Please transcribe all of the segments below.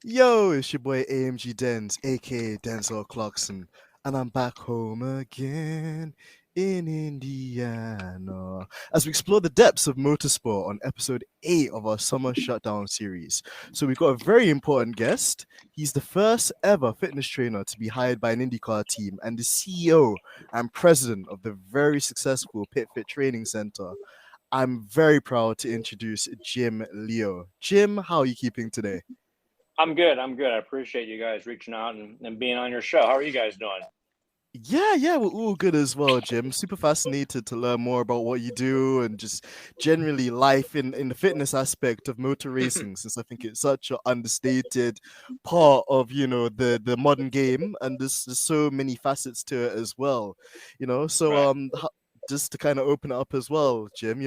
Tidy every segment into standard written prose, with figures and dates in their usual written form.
Yo, it's your boy AMG Dens, aka Denzel Clarkson, and I'm back home again in Indiana as we explore the depths of motorsport on episode 8 of our summer shutdown series. So, we've got a very important guest. He's the first ever fitness trainer to be hired by an IndyCar team and the CEO and president of the very successful Pit Fit Training Center. I'm very proud to introduce Jim Leo. Jim, how are you keeping today? I'm good. I'm good. I appreciate you guys reaching out and being on your show. How are you guys doing? Yeah, we're all good as well, Jim. Super fascinated to learn more about what you do and just generally life in the fitness aspect of motor racing, since I think it's such an understated part of the modern game, and there's so many facets to it as well. So Right. just to kind of open it up as well, Jim.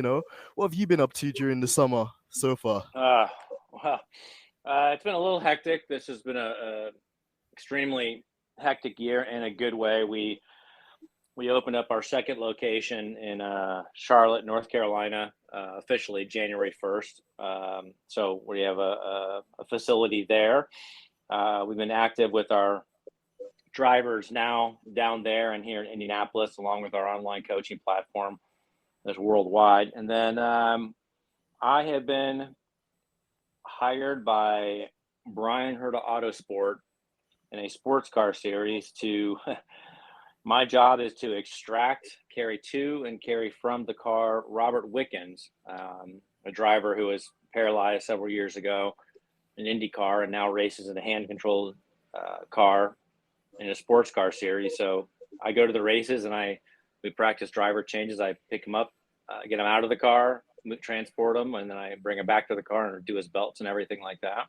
What have you been up to during the summer so far? Well, it's been a little hectic. This has been a extremely hectic year in a good way. We opened up our second location in Charlotte, North Carolina, officially January 1st. So we have a facility there. We've been active with our drivers now down there and here in Indianapolis, along with our online coaching platform that's worldwide. And then I have been hired by Brian Herta Autosport in a sports car series to my job is to extract, carry to, and carry from the car Robert Wickens, a driver who was paralyzed several years ago in IndyCar and now races in a hand-controlled car in a sports car series. So I go to the races and we practice driver changes. I pick him up, get him out of the car, transport him, and then I bring him back to the car and do his belts and everything like that.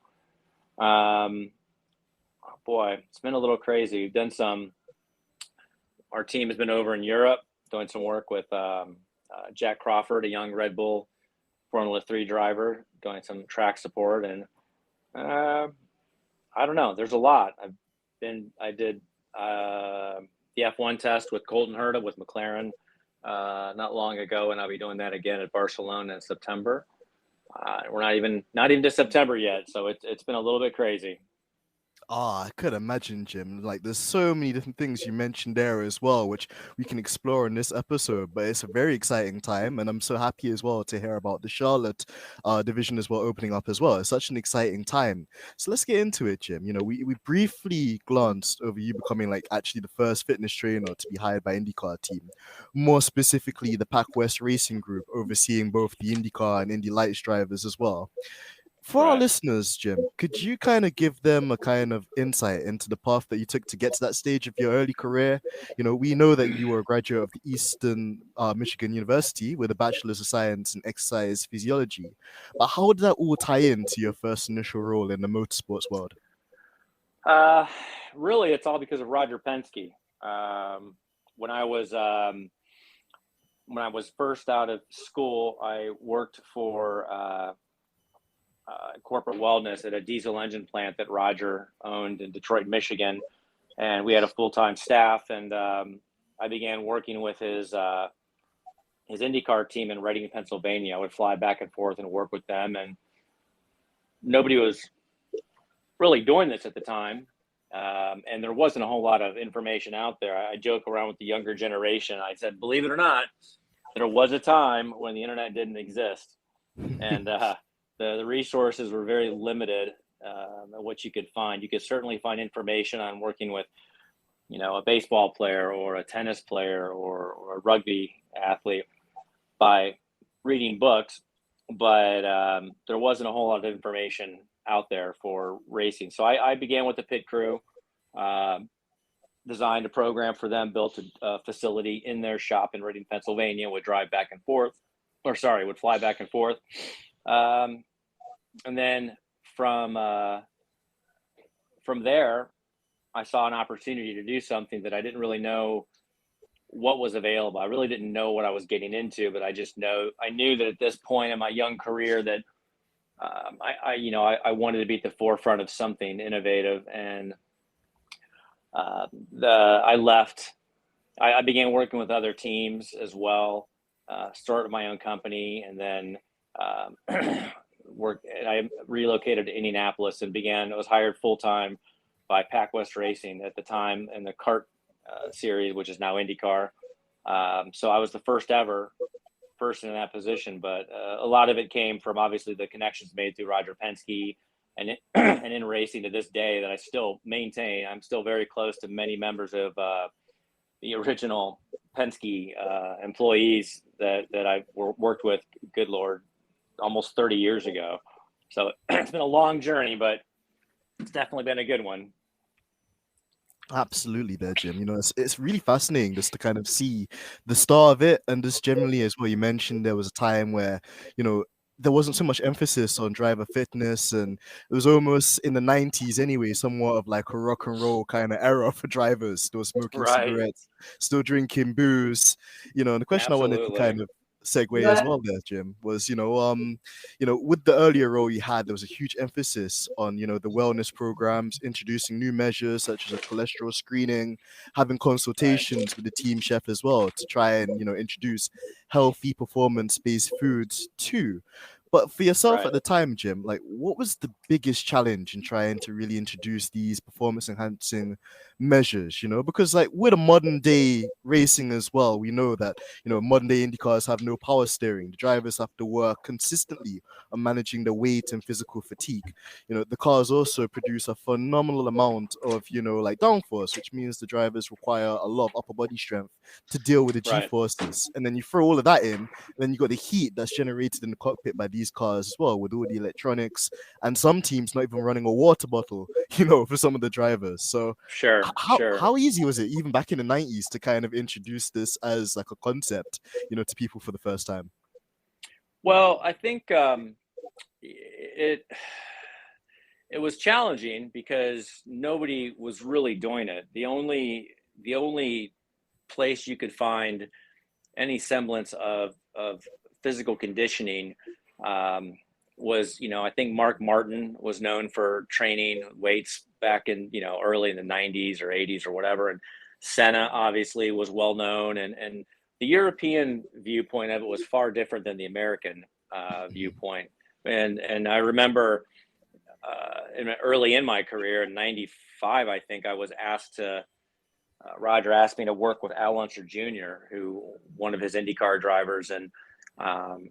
Boy, it's been a little crazy. We've done our team has been over in Europe doing some work with Jack Crawford, a young Red Bull Formula 3 driver, doing some track support. And I don't know, there's a lot. I did the F1 test with Colton Herta with McLaren not long ago, and I'll be doing that again at Barcelona in September. We're not even to September yet, so it's been a little bit crazy. I could imagine, Jim. Like, there's so many different things you mentioned there as well, which we can explore in this episode. But it's a very exciting time, and I'm so happy as well to hear about the Charlotte division as well opening up as well. It's such an exciting time. So let's get into it, Jim. We briefly glanced over you becoming like actually the first fitness trainer to be hired by IndyCar team, more specifically the Pac West Racing Group, overseeing both the IndyCar and Indy Lights drivers as well. For our Right. listeners, Jim, could you kind of give them a kind of insight into the path that you took to get to that stage of your early career? We know that you were a graduate of the Eastern Michigan University with a Bachelor's of Science in Exercise Physiology. But how did that all tie into your first initial role in the motorsports world? Uh, Really, it's all because of Roger Penske. Um, when I was first out of school, I worked for corporate wellness at a diesel engine plant that Roger owned in Detroit, Michigan, and we had a full-time staff. And I began working with his IndyCar team in Reading, Pennsylvania. I would fly back and forth and work with them, and nobody was really doing this at the time. And there wasn't a whole lot of information out there. I joke around with the younger generation. I said, believe it or not, there was a time when the internet didn't exist, and the resources were very limited. What you could find, you could certainly find information on working with, a baseball player or a tennis player or a rugby athlete by reading books, but there wasn't a whole lot of information out there for racing. So I began with the pit crew, designed a program for them, built a facility in their shop in Reading, Pennsylvania, would drive back and forth, would fly back and forth. And then from there, I saw an opportunity to do something that I didn't really know what was available. I really didn't know what I was getting into, but I knew that at this point in my young career that I wanted to be at the forefront of something innovative. And I left. I began working with other teams as well. Started my own company, and then I relocated to Indianapolis and I was hired full time by Pac West Racing at the time in the kart series, which is now IndyCar. So I was the first ever person in that position, but a lot of it came from obviously the connections made through Roger Penske and and in racing to this day that I still maintain. I'm still very close to many members of the original Penske employees that I worked with. Good Lord, almost 30 years ago. So it's been a long journey, but it's definitely been a good one. Absolutely there, Jim. You know, it's really fascinating just to kind of see the start of it. And just generally as well, you mentioned there was a time where, you know, there wasn't so much emphasis on driver fitness, and it was almost in the 90s anyway, somewhat of like a rock and roll kind of era for drivers, still smoking Right. cigarettes, still drinking booze, you know. And the question I wanted to Absolutely. kind of segue as well there, Jim, was, you know, with the earlier role you had, there was a huge emphasis on, you know, the wellness programs, introducing new measures such as a cholesterol screening, having Right. consultations with the team chef as well to try and, you know, introduce healthy performance-based foods too. But for yourself Right. at the time, Jim, like what was the biggest challenge in trying to really introduce these performance enhancing measures, you know? Because like with a modern day racing as well, we know that, you know, modern day Indy cars have no power steering. The drivers have to work consistently on managing the weight and physical fatigue. You know, the cars also produce a phenomenal amount of, you know, like downforce, which means the drivers require a lot of upper body strength to deal with the G Right. forces. And then you throw all of that in, then you got the heat that's generated in the cockpit by these cars as well, with all the electronics, and some teams not even running a water bottle, you know, for some of the drivers. So Sure. how Sure. how easy was it even back in the 90s to kind of introduce this as like a concept, you know, to people for the first time? Well, I think it it was challenging because nobody was really doing it. The only place you could find any semblance of physical conditioning um, was, I think Mark Martin was known for training weights back in, early in the 90s or 80s or whatever. And Senna obviously was well known. And the European viewpoint of it was far different than the American viewpoint. And I remember early in my career in 95, I think I was asked to, Roger asked me to work with Al Unser Jr., who one of his IndyCar drivers, and um,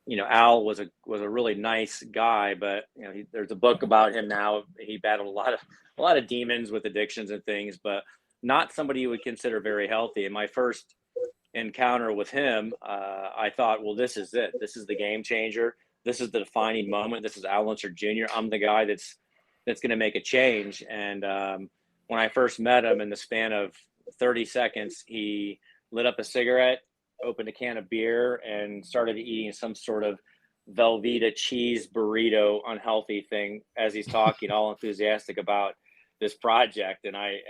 Al was a really nice guy, but there's a book about him now. He battled a lot of demons with addictions and things, but not somebody you would consider very healthy. And my first encounter with him, I thought, well, this is it. This is the game changer. This is the defining moment. This is Al Unser Jr. I'm the guy that's going to make a change. And when I first met him, in the span of 30 seconds, he lit up a cigarette, opened a can of beer, and started eating some sort of Velveeta cheese burrito unhealthy thing as he's talking, all enthusiastic about this project. And I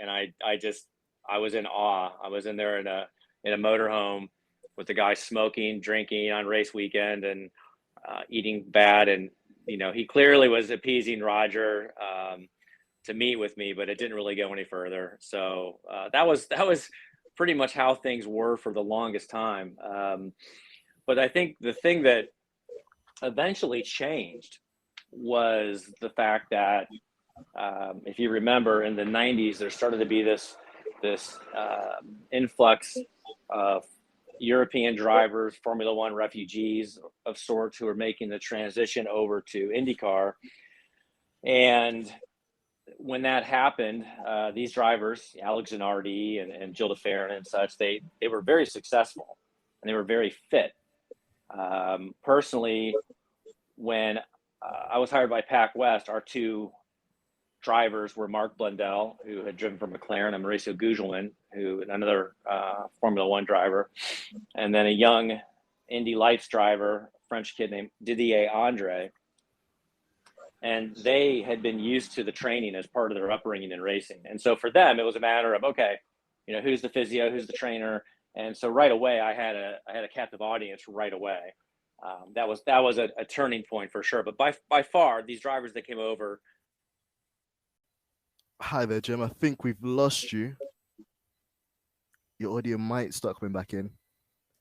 was in awe. I was in there in a motorhome with the guy smoking, drinking on race weekend, and eating bad. And he clearly was appeasing Roger to meet with me, but it didn't really go any further. So that was pretty much how things were for the longest time. But I think the thing that eventually changed was the fact that if you remember, in the 90s, there started to be this influx of European drivers, Formula One refugees of sorts, who are making the transition over to IndyCar. And when that happened, these drivers, Alex Zanardi and Jill DeFerrin and such, they were very successful and they were very fit. Personally, when I was hired by Pac West, our two drivers were Mark Blundell, who had driven for McLaren, and Mauricio Gugelmin, who another Formula One driver, and then a young Indy Lights driver, a French kid named Didier Andre. And they had been used to the training as part of their upbringing in racing. And so for them, it was a matter of, okay, who's the physio, who's the trainer. And so right away, I had a captive audience right away. That was a turning point for sure. But by far, these drivers that came over. Hi there, Jim. I think we've lost you. Your audio might start coming back in.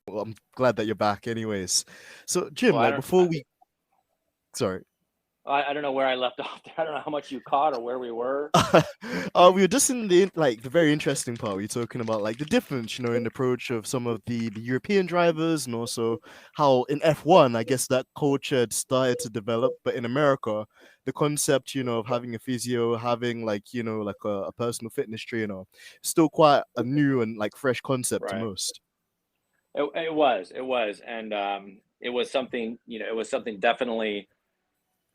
Well, I'm glad that you're back anyways. So Jim, Well, I like don't. before we sorry. I don't know where I left off there. I don't know how much you caught or where we were. We were just in the like the very interesting part. We were talking about like the difference, in the approach of some of the European drivers, and also how in F1, I guess that culture had started to develop, but in America, the concept, of having a physio, having like like a personal fitness trainer, still quite a new and like fresh concept to Right. most. It was, and it was something. It was something definitely.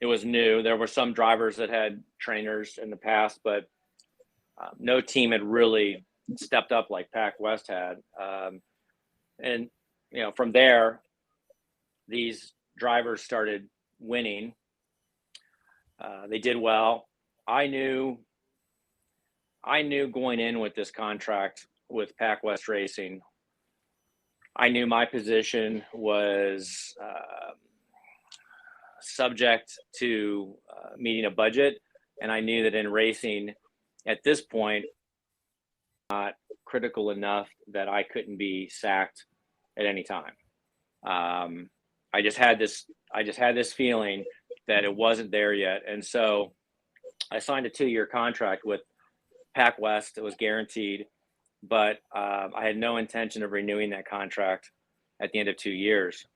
It was new. There were some drivers that had trainers in the past, but no team had really stepped up like Pac West had. And from there, these drivers started winning. They did well. I knew. I knew going in with this contract with Pac West Racing. I knew my position was subject to meeting a budget, and I knew that in racing, at this point, not critical enough that I couldn't be sacked at any time. I just had this. I just had this feeling that it wasn't there yet, and so I signed a 2-year contract with Pac West. It was guaranteed, but I had no intention of renewing that contract at the end of 2 years.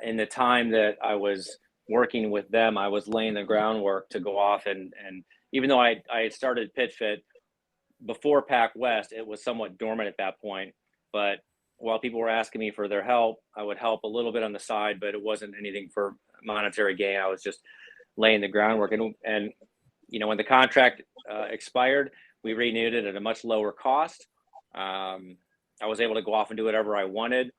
In the time that I was working with them, I was laying the groundwork to go off and even though I had started PitFit before Pac West, it was somewhat dormant at that point. But while people were asking me for their help, I would help a little bit on the side, but it wasn't anything for monetary gain. I was just laying the groundwork. And when the contract expired, we renewed it at a much lower cost. I was able to go off and do whatever I wanted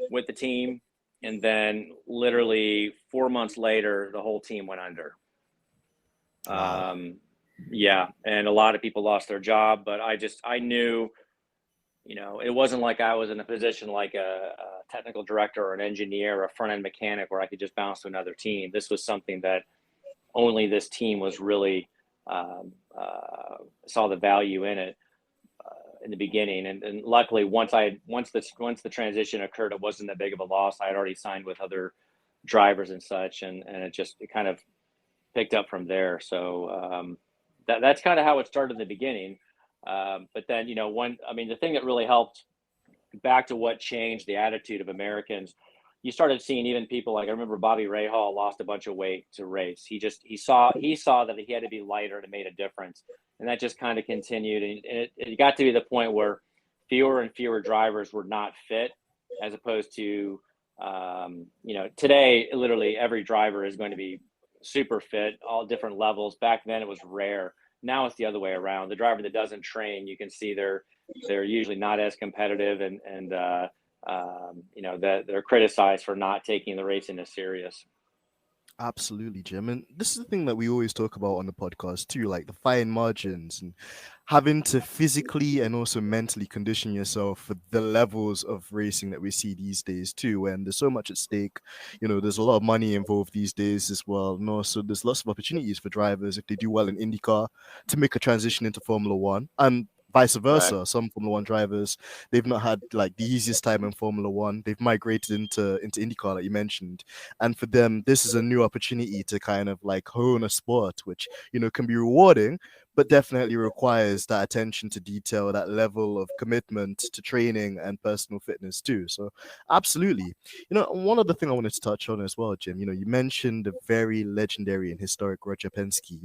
with the team. And then literally 4 months later, the whole team went under. Wow. Yeah. And a lot of people lost their job, but I knew, it wasn't like I was in a position like a technical director or an engineer or a front end mechanic where I could just bounce to another team. This was something that only this team was really saw the value in it in the beginning. And luckily, once the transition occurred, it wasn't that big of a loss. I had already signed with other drivers and such, and it kind of picked up from there. So that's kind of how it started in the beginning. But then, the thing that really helped, back to what changed the attitude of Americans, you started seeing even people like, I remember Bobby Rahal lost a bunch of weight to race. He saw that he had to be lighter, and it made a difference. And that just kind of continued. And it got to be the point where fewer and fewer drivers were not fit, as opposed to, today, literally every driver is going to be super fit, all different levels. Back then it was rare. Now it's the other way around. The driver that doesn't train, you can see they're usually not as competitive, and that they're criticized for not taking the racing as serious. Absolutely, Jim. And this is the thing that we always talk about on the podcast too, like the fine margins and having to physically and also mentally condition yourself for the levels of racing that we see these days too. And there's so much at stake. There's a lot of money involved these days as well. And also there's lots of opportunities for drivers if they do well in IndyCar to make a transition into Formula One. And vice Right. versa, some Formula One drivers, they've not had like the easiest time in Formula One. They've migrated into IndyCar, like you mentioned, and for them, this is a new opportunity to kind of like hone a sport, which can be rewarding, but definitely requires that attention to detail, that level of commitment to training and personal fitness too. So, absolutely. One other thing I wanted to touch on as well, Jim. You mentioned the very legendary and historic Roger Penske.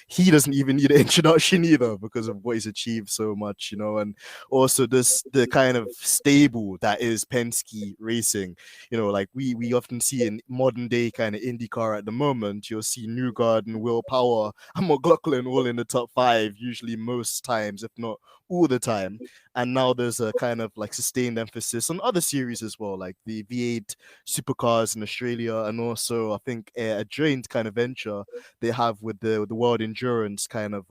He doesn't even need an introduction either because of what he's achieved so much. And also the kind of stable that is Penske Racing. Like we often see in modern day kind of IndyCar at the moment, you'll see Newgarden, Will Power, and McLaughlin all in the top 5, usually most times, if not all the time. And now there's a kind of like sustained emphasis on other series as well, like the V8 supercars in Australia, and also I think a joint kind of venture they have with the World Endurance kind of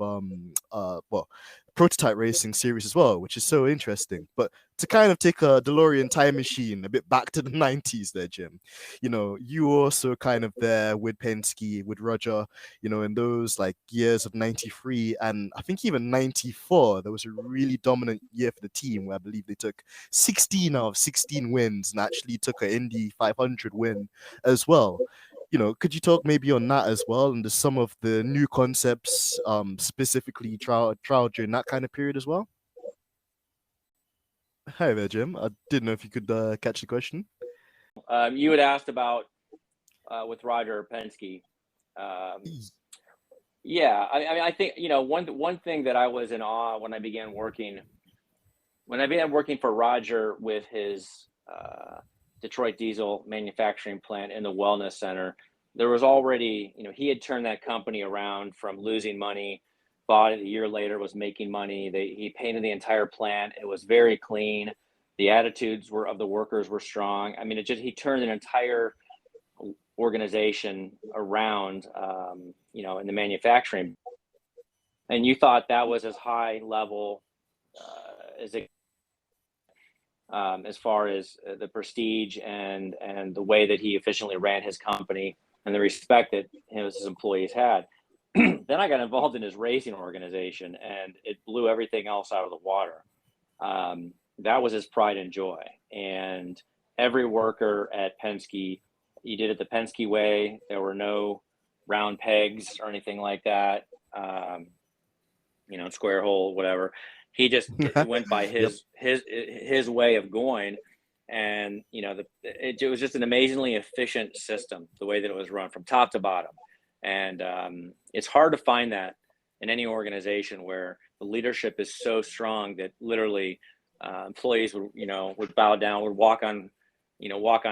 prototype racing series as well, which is so interesting. But to kind of take a DeLorean time machine a bit back to the 90s there, Jim, you also kind of there with Penske, with Roger, in those like years of 93 and I think even 94, there was a really dominant year for the team where I believe they took 16 out of 16 wins and actually took an Indy 500 win as well. could you talk maybe on that as well, and some of the new concepts, specifically trial during that kind of period as well? Hi there, Jim. I didn't know if you could catch the question. You had asked about with Roger Penske. Um, yeah, I mean, I think one thing that I was in awe when I began working for Roger with his Detroit diesel manufacturing plant in the wellness center. There was already, he had turned that company around from losing money, bought it a year later, was making money. He painted the entire plant. It was very clean. The attitudes of the workers were strong. I mean, he turned an entire organization around, in the manufacturing. And you thought that was as high level as it, as far as the prestige and the way that he efficiently ran his company and the respect that his employees had. Then I got involved in his racing organization, and it blew everything else out of the water. That was his pride and joy. And every worker at Penske, he did it the Penske way. There were no round pegs or anything like that. Square hole, whatever. He just went by his way of going, and it was just an amazingly efficient system, the way that it was run from top to bottom. And it's hard to find that in any organization where the leadership is so strong that literally employees would bow down, would walk on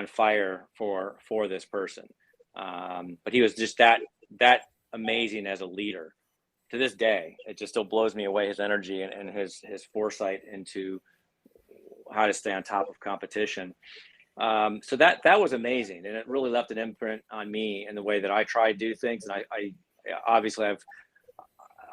fire for this person. But he was just that amazing as a leader. To this day, it just still blows me away, his energy and his foresight into how to stay on top of competition. So that was amazing, and it really left an imprint on me in the way that I try to do things. And I obviously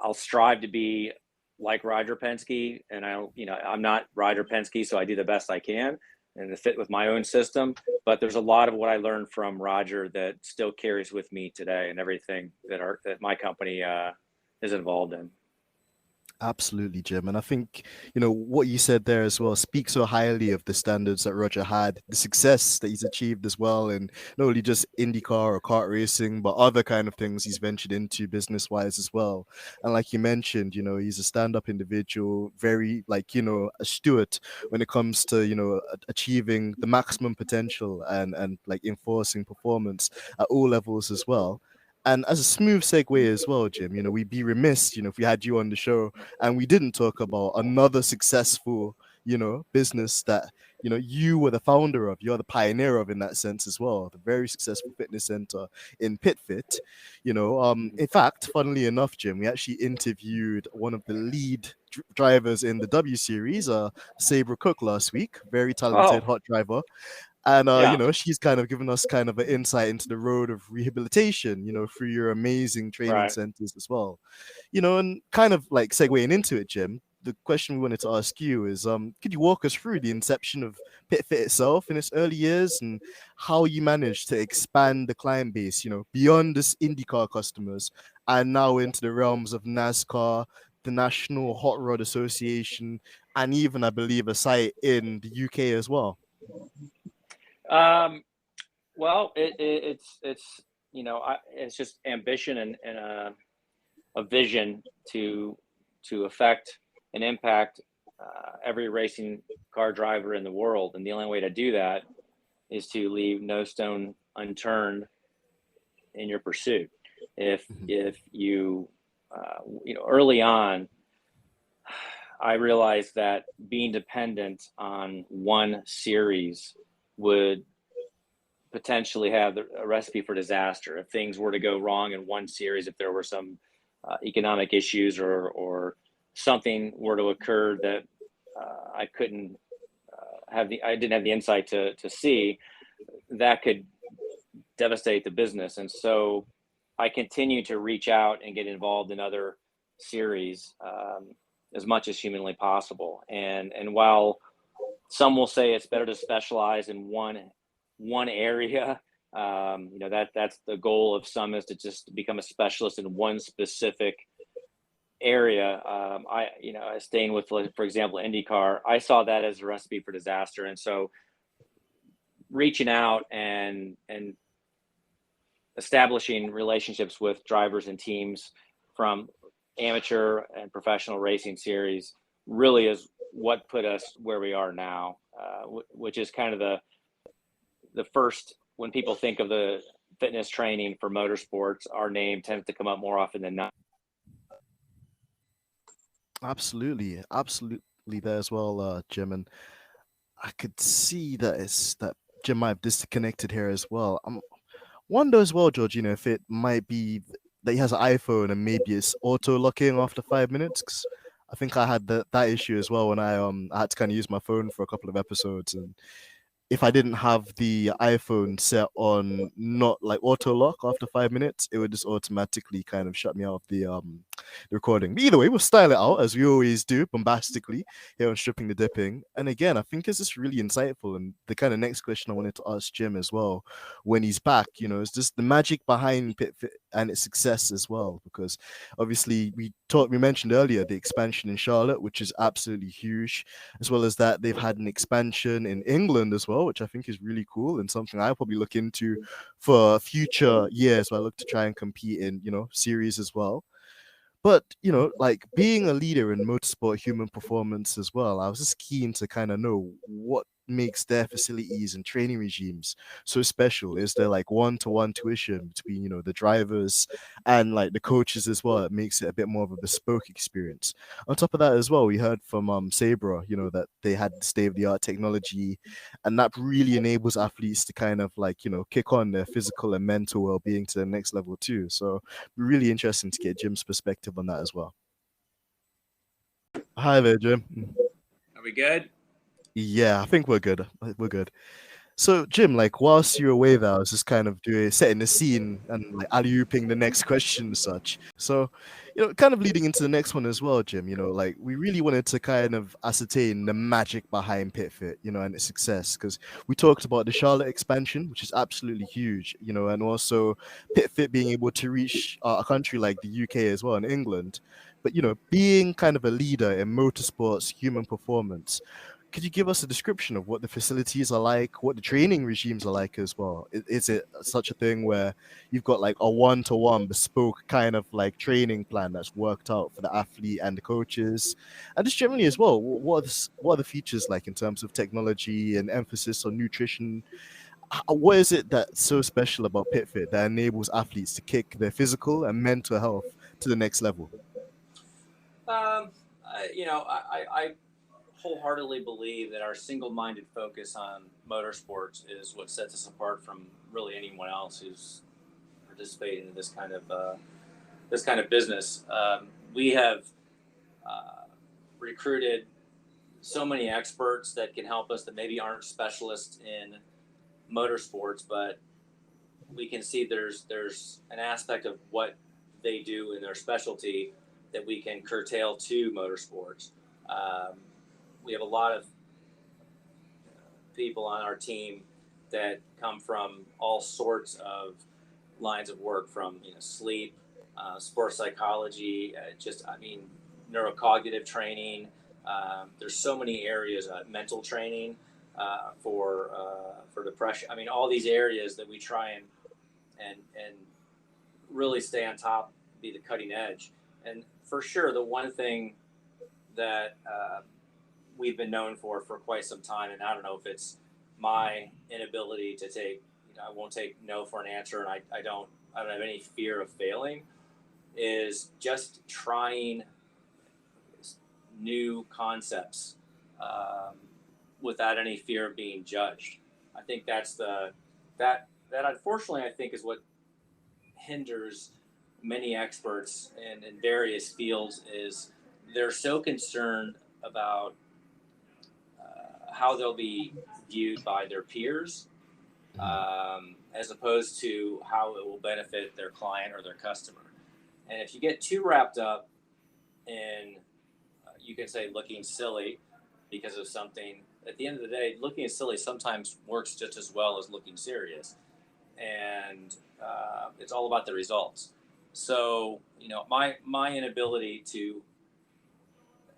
I'll strive to be like Roger Penske, and I'm not Roger Penske, so I do the best I can and to fit with my own system. But there's a lot of what I learned from Roger that still carries with me today, and everything that my company is involved in. Absolutely, Jim. And I think, what you said there as well speaks so highly of the standards that Roger had, the success that he's achieved as well, and not only just IndyCar or kart racing, but other kind of things he's ventured into business-wise as well. And like you mentioned, he's a stand-up individual, very astute when it comes to, achieving the maximum potential and like enforcing performance at all levels as well. And as a smooth segue as well, Jim, we'd be remiss, if we had you on the show and we didn't talk about another successful, business that, you were the founder of, you're the pioneer of in that sense as well, the very successful fitness center in PitFit. In fact, funnily enough, Jim, we actually interviewed one of the lead drivers in the W Series, Sabre Cook last week, very talented hot driver. And, Yeah. she's kind of given us kind of an insight into the road of rehabilitation, through your amazing training Right. centers as well. And kind of like segueing into it, Jim, the question we wanted to ask you is, could you walk us through the inception of PitFit itself in its early years and how you managed to expand the client base, beyond this IndyCar customers and now into the realms of NASCAR, the National Hot Rod Association, and even, I believe, a site in the UK as well? Well, it's it's just ambition and a vision to affect and impact every racing car driver in the world, and the only way to do that is to leave no stone unturned in your pursuit. If you early on, I realized that being dependent on one series would potentially have a recipe for disaster if things were to go wrong in one series, if there were some economic issues or something were to occur that I couldn't I didn't have the insight to see, that could devastate the business. And so I continue to reach out and get involved in other series as much as humanly possible. And while some will say it's better to specialize in one area, that's the goal of some, is to just become a specialist in one specific area. Staying with, for example, IndyCar, I saw that as a recipe for disaster. And so reaching out and establishing relationships with drivers and teams from amateur and professional racing series really is what put us where we are now, which is kind of the first, when people think of the fitness training for motorsports, our name tends to come up more often than not. Absolutely, absolutely there as well, Jim. And I could see that it's that Jim might have disconnected here as well. I'm wonder as well, George, if it might be that he has an iPhone and maybe it's auto locking after 5 minutes. 'Cause I think I had that issue as well when I had to kind of use my phone for a couple of episodes, and if I didn't have the iPhone set on not like auto lock after 5 minutes, it would just automatically kind of shut me out of the recording. But either way, we'll style it out as we always do, bombastically here on Stripping the Dipping. And again, I think it's just really insightful. And the kind of next question I wanted to ask Jim as well, when he's back, is just the magic behind PitFit and its success as well. Because obviously we mentioned earlier the expansion in Charlotte, which is absolutely huge, as well as that they've had an expansion in England as well, which I think is really cool and something I'll probably look into for future years where I look to try and compete in, series as well. But, like being a leader in motorsport human performance as well, I was just keen to kind of know what makes their facilities and training regimes so special. Is there like one-to-one tuition between, the drivers and like the coaches as well? It makes it a bit more of a bespoke experience. On top of that as well, we heard from Sabra, that they had state-of-the-art technology, and that really enables athletes to kind of like, kick on their physical and mental well-being to the next level too. So really interesting to get Jim's perspective on that as well. Hi there, Jim. Are we good? Yeah, I think we're good. We're good. So, Jim, like whilst you're away there, I was just kind of setting the scene and like alley-ooping the next question and such. So, kind of leading into the next one as well, Jim, like we really wanted to kind of ascertain the magic behind PitFit, and its success, because we talked about the Charlotte expansion, which is absolutely huge, and also PitFit being able to reach a country like the UK as well and England. But, being kind of a leader in motorsports, human performance, could you give us a description of what the facilities are like, what the training regimes are like as well? Is it such a thing where you've got like a one-to-one bespoke kind of like training plan that's worked out for the athlete and the coaches? And just generally as well, what are the features like in terms of technology and emphasis on nutrition? What is it that's so special about PitFit that enables athletes to kick their physical and mental health to the next level? I wholeheartedly believe that our single-minded focus on motorsports is what sets us apart from really anyone else who's participating in this kind of business. We have recruited so many experts that can help us that maybe aren't specialists in motorsports, but we can see there's an aspect of what they do in their specialty that we can curtail to motorsports. We have a lot of people on our team that come from all sorts of lines of work, from sleep, sports psychology, neurocognitive training. There's so many areas, mental training for depression. I mean, all these areas that we try and really stay on top, be the cutting edge. And for sure, the one thing that we've been known for quite some time, and I don't know if it's my inability to take, I won't take no for an answer, and I don't have any fear of failing, is just trying new concepts without any fear of being judged. I think that's that unfortunately I think is what hinders many experts in various fields, is they're so concerned about how they'll be viewed by their peers, as opposed to how it will benefit their client or their customer. And if you get too wrapped up in, you can say, looking silly because of something, at the end of the day, looking silly sometimes works just as well as looking serious. And it's all about the results. So, my inability to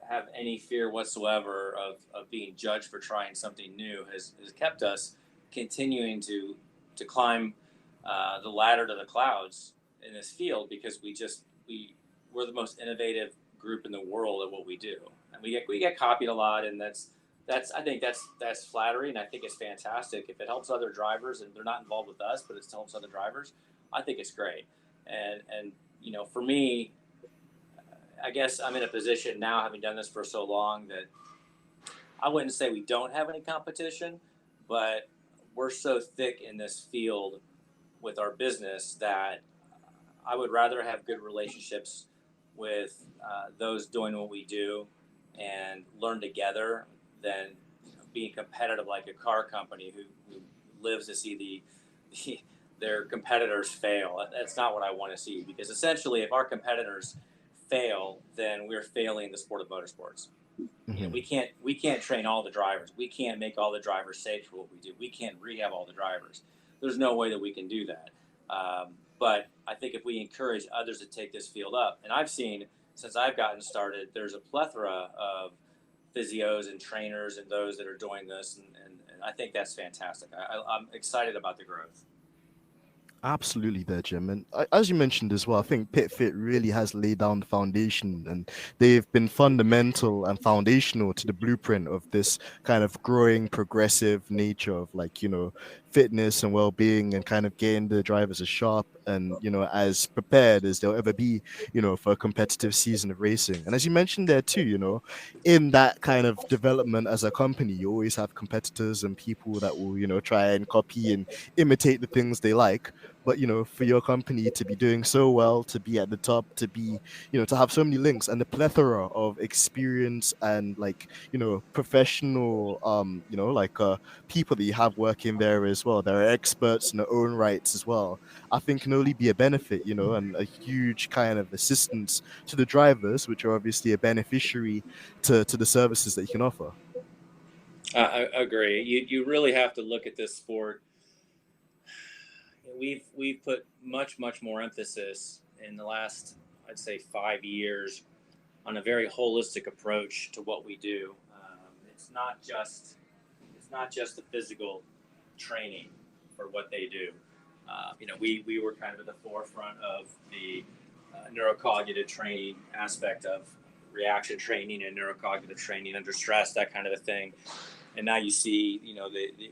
have any fear whatsoever of being judged for trying something new has kept us continuing to climb the ladder to the clouds in this field because we're the most innovative group in the world at what we do, and we get copied a lot, and that's I think that's flattering. I think it's fantastic if it helps other drivers and they're not involved with us, but it still helps other drivers. I think it's great, and for me, I guess I'm in a position now, having done this for so long, that I wouldn't say we don't have any competition, but we're so thick in this field with our business that I would rather have good relationships with those doing what we do and learn together than being competitive like a car company who lives to see the their competitors fail. That's not what I want to see, because essentially, if our competitors fail, then we're failing the sport of motorsports. Hmm. We can't train all the drivers. We can't make all the drivers safe for what we do. We can't rehab all the drivers. There's no way that we can do that. But I think if we encourage others to take this field up, and I've seen since I've gotten started, there's a plethora of physios and trainers and those that are doing this, and I think that's fantastic. I'm excited about the growth. Absolutely, there, Jim. And as you mentioned as well, I think PitFit really has laid down the foundation, and they've been fundamental and foundational to the blueprint of this kind of growing, progressive nature of, like, fitness and well-being, and kind of getting the drivers as sharp and as prepared as they'll ever be, for a competitive season of racing. And as you mentioned there too, in that kind of development as a company, you always have competitors and people that will, try and copy and imitate the things they like. But for your company to be doing so well, to be at the top, to be, to have so many links and the plethora of experience and, like, professional, people that you have working there as well, that are experts in their own rights as well, I think can only be a benefit, and a huge kind of assistance to the drivers, which are obviously a beneficiary to the services that you can offer. I agree. You really have to look at this sport. We've put much more emphasis in the last, I'd say, 5 years on a very holistic approach to what we do. It's not just the physical training for what they do. We were kind of at the forefront of the neurocognitive training aspect of reaction training and neurocognitive training under stress, that kind of a thing. And now you see,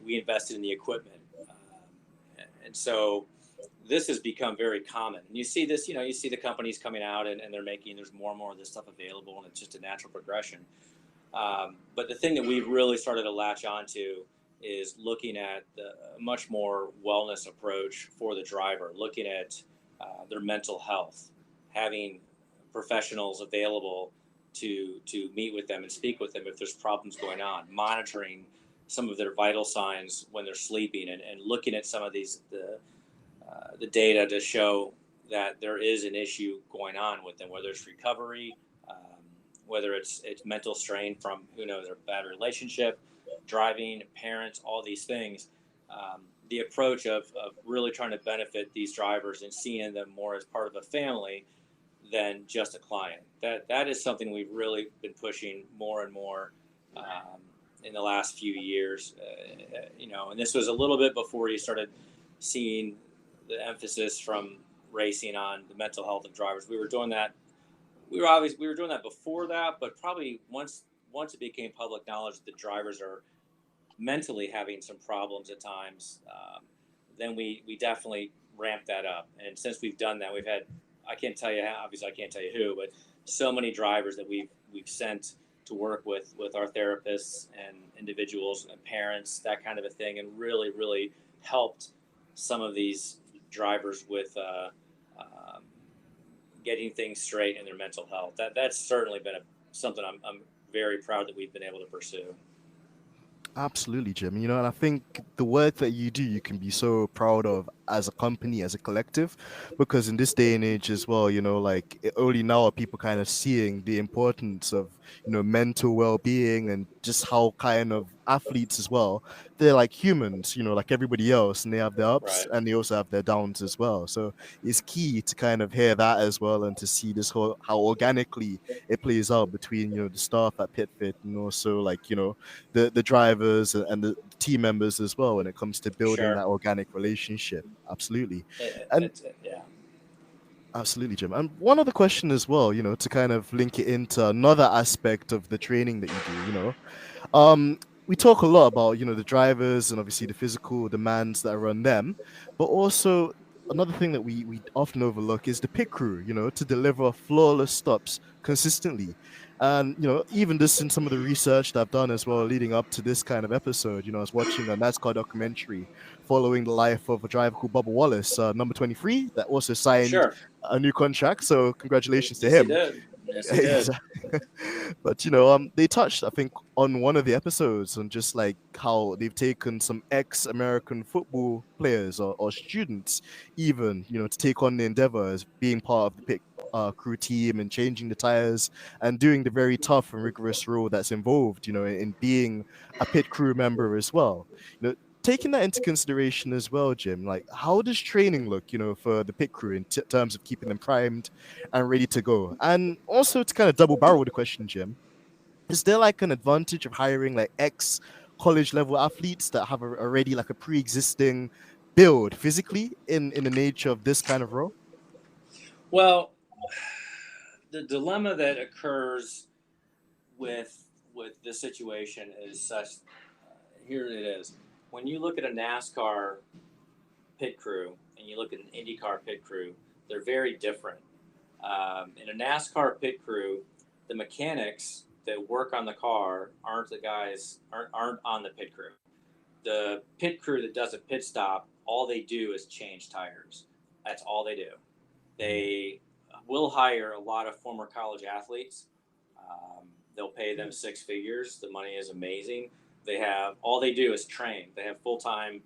we invested in the equipment, and so this has become very common. And you see this, you see the companies coming out, and there's more and more of this stuff available, and it's just a natural progression. But the thing that we've really started to latch onto is looking at the much more wellness approach for the driver, looking at their mental health, having professionals available to meet with them and speak with them if there's problems going on, monitoring some of their vital signs when they're sleeping, and looking at some of the data to show that there is an issue going on with them, whether it's recovery, whether it's mental strain from, who knows, a bad relationship, driving, parents, all these things. The approach of really trying to benefit these drivers and seeing them more as part of a family than just a client. That is something we've really been pushing more and more in the last few years. And this was a little bit before you started seeing the emphasis from racing on the mental health of drivers. We were doing that. We were doing that before that, but probably once it became public knowledge that the drivers are mentally having some problems at times, then we definitely ramped that up. And since we've done that, we've had, I can't tell you how, obviously I can't tell you who, but so many drivers that we've sent to work with our therapists and individuals and parents, that kind of a thing, and really helped some of these drivers with getting things straight in their mental health. That's certainly been something I'm very proud that we've been able to pursue. Absolutely, Jim. And I think the work that you do, you can be so proud of as a company, as a collective, because in this day and age as well, like, only now are people kind of seeing the importance of, mental well-being, and just how kind of athletes as well, they're like humans, like everybody else, and they have their ups Right. and they also have their downs as well. So it's key to kind of hear that as well, and to see this whole, how organically it plays out between, the staff at PitFit, and also, like, the drivers and the team members as well, when it comes to building Sure. that organic relationship. Absolutely. It, And it's it, yeah. absolutely, Jim. And one other question as well, to kind of link it into another aspect of the training that you do, um, we talk a lot about the drivers and obviously the physical demands that are on them, but also another thing that we often overlook is the pit crew. To deliver flawless stops consistently, and even this in some of the research that I've done as well leading up to this kind of episode. I was watching a NASCAR documentary following the life of a driver called Bubba Wallace, number 23, that also signed Sure. a new contract. So congratulations to Yes, he him. did. Yes, he did. Exactly. But they touched, I think, on one of the episodes on just like how they've taken some ex-American football players or students, even to take on the endeavor as being part of the pit crew team and changing the tires and doing the very tough and rigorous role that's involved, in being a pit crew member as well. Taking that into consideration as well, Jim, like how does training look, for the pit crew in terms of keeping them primed and ready to go? And also to kind of double barrel the question, Jim, is there like an advantage of hiring like ex college level athletes that have already like a pre-existing build physically in the nature of this kind of role? Well, the dilemma that occurs with this situation is such. Here it is. When you look at a NASCAR pit crew and you look at an IndyCar pit crew, they're very different. In a NASCAR pit crew, the mechanics that work on the car aren't the guys aren't on the pit crew. The pit crew that does a pit stop, all they do is change tires. That's all they do. They will hire a lot of former college athletes. They'll pay them six figures. The money is amazing. They have all they do is train. They have full time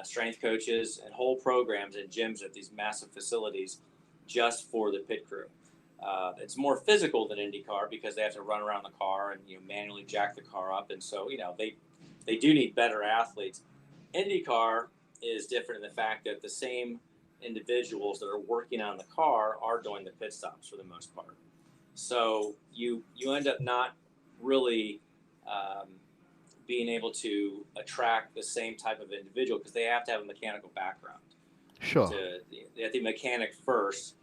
strength coaches and whole programs and gyms at these massive facilities just for the pit crew. It's more physical than IndyCar because they have to run around the car and manually jack the car up, and so they do need better athletes. IndyCar is different in the fact that the same individuals that are working on the car are doing the pit stops for the most part. So you end up not really um, being able to attract the same type of individual because they have to have a mechanical background. Sure. They have to be mechanic first,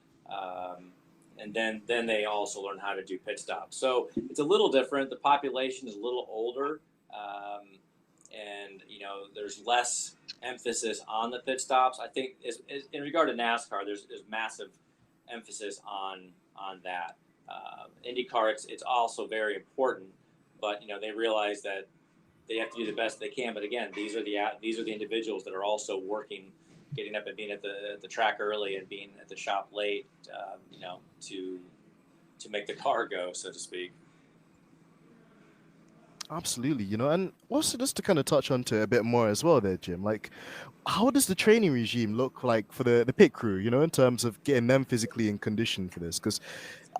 and then they also learn how to do pit stops. So it's a little different. The population is a little older, and there's less emphasis on the pit stops. I think in regard to NASCAR, there's massive emphasis on that. IndyCar, it's also very important, but they realize that they have to do the best they can. But again, these are the individuals that are also working, getting up and being at the track early and being at the shop late, to make the car go, so to speak. Absolutely, and also just to kind of touch on to a bit more as well there, Jim, like how does the training regime look like for the pit crew, in terms of getting them physically in condition for this? Because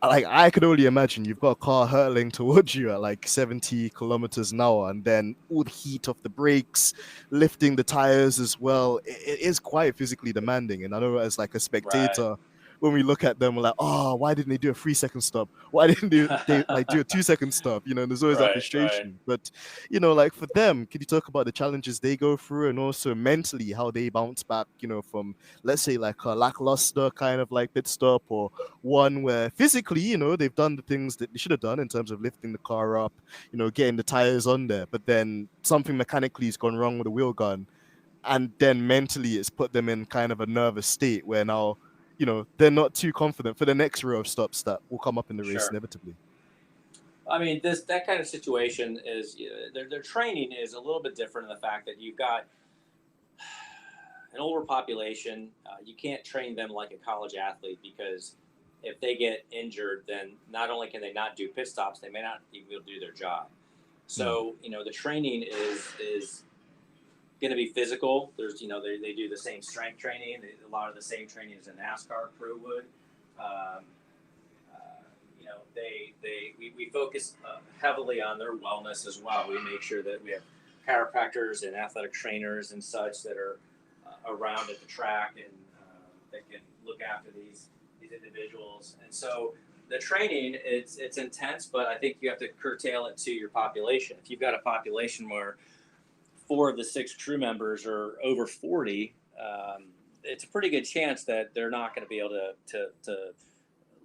like I could only imagine you've got a car hurtling towards you at like 70 kilometers an hour, and then all the heat of the brakes, lifting the tires as well. It is quite physically demanding. And I know as like a Right. spectator, when we look at them, we're like, oh, why didn't they do a 3 second stop? Why didn't they like do a 2 second stop? And there's always that Right. Right. frustration. But like for them, could you talk about the challenges they go through and also mentally how they bounce back, from let's say like a lackluster kind of like pit stop, or one where physically, they've done the things that they should have done in terms of lifting the car up, getting the tires on there, but then something mechanically has gone wrong with the wheel gun, and then mentally it's put them in kind of a nervous state where now, they're not too confident for the next row of stops that will come up in the race Sure. inevitably. I mean, that kind of situation is their training is a little bit different in the fact that you've got an older population. You can't train them like a college athlete because if they get injured, then not only can they not do pit stops, they may not even be able to do their job. Mm. So the training is going to be physical. There's they do the same strength training, a lot of the same training as a NASCAR crew would. Um, we focus heavily on their wellness as well. We make sure that we have chiropractors and athletic trainers and such that are around at the track and that can look after these individuals. And so the training it's intense, but I think you have to curtail it to your population. If you've got a population where four of the six crew members are over 40, it's a pretty good chance that they're not going to be able to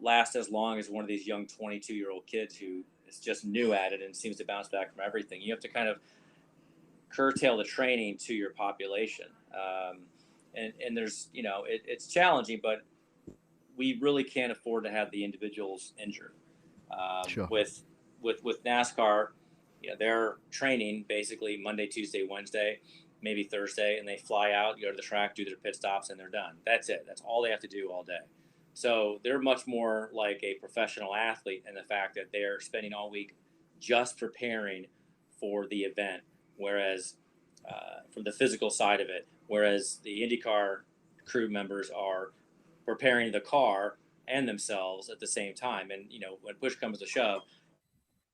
last as long as one of these young 22-year-old kids who is just new at it and seems to bounce back from everything. You have to kind of curtail the training to your population. And there's, it's challenging, but we really can't afford to have the individuals injured. Sure. With NASCAR, they're training basically Monday, Tuesday, Wednesday, maybe Thursday, and they fly out, go to the track, do their pit stops, and they're done. That's it. That's all they have to do all day. So they're much more like a professional athlete in the fact that they're spending all week just preparing for the event, whereas from the physical side of it, whereas the IndyCar crew members are preparing the car and themselves at the same time. And, when push comes to shove,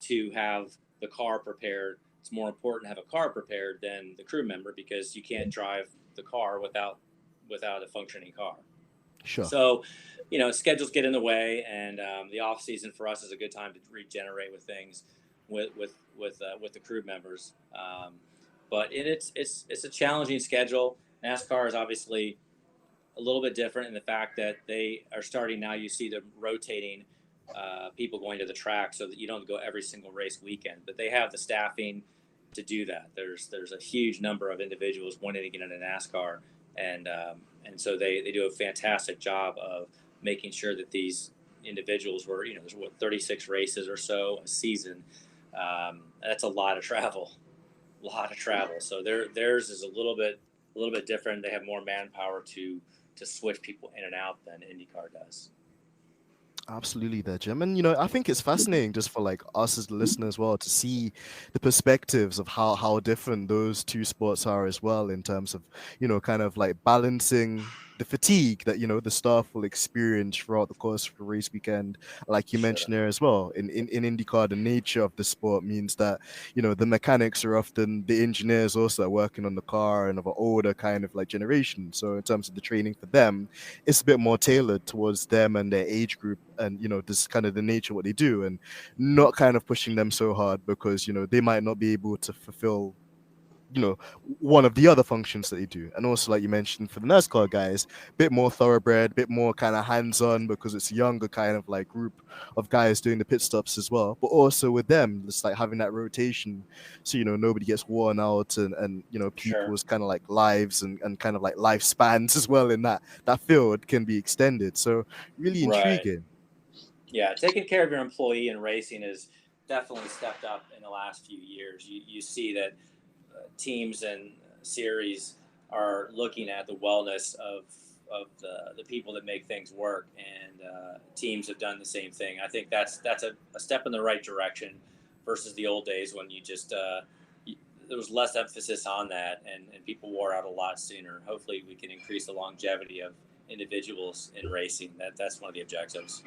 to have the car prepared, it's more important to have a car prepared than the crew member, because you can't drive the car without a functioning car. Sure. So, schedules get in the way, and the off season for us is a good time to regenerate with things with the crew members. But it's a challenging schedule. NASCAR is obviously a little bit different in the fact that they are starting now. You see them rotating people going to the track so that you don't go every single race weekend, but they have the staffing to do that. There's a huge number of individuals wanting to get into NASCAR, and so they do a fantastic job of making sure that these individuals were, there's 36 races or so a season. That's a lot of travel. So theirs is a little bit different. They have more manpower to switch people in and out than IndyCar does. Absolutely there, Jim. And I think it's fascinating just for like us as the listener as well to see the perspectives of how different those two sports are as well, in terms of, kind of like balancing the fatigue that, the staff will experience throughout the course of the race weekend. Like you mentioned there as well, in IndyCar, the nature of the sport means that, the mechanics are often the engineers also working on the car and of an older kind of like generation. So in terms of the training for them, it's a bit more tailored towards them and their age group, and this kind of the nature of what they do, and not kind of pushing them so hard because they might not be able to fulfill one of the other functions that they do. And also, like you mentioned, for the NASCAR guys, a bit more thoroughbred, bit more kind of hands-on, because it's a younger kind of like group of guys doing the pit stops as well. But also with them, it's like having that rotation, so nobody gets worn out, and people's kind of like lives and kind of like lifespans as well in that field can be extended. So really intriguing. Right. Yeah, taking care of your employee in racing has definitely stepped up in the last few years. You see that teams and series are looking at the wellness of the people that make things work, and teams have done the same thing. I think that's a step in the right direction versus the old days when you just there was less emphasis on that, and people wore out a lot sooner. Hopefully we can increase the longevity of individuals in racing. That's one of the objectives.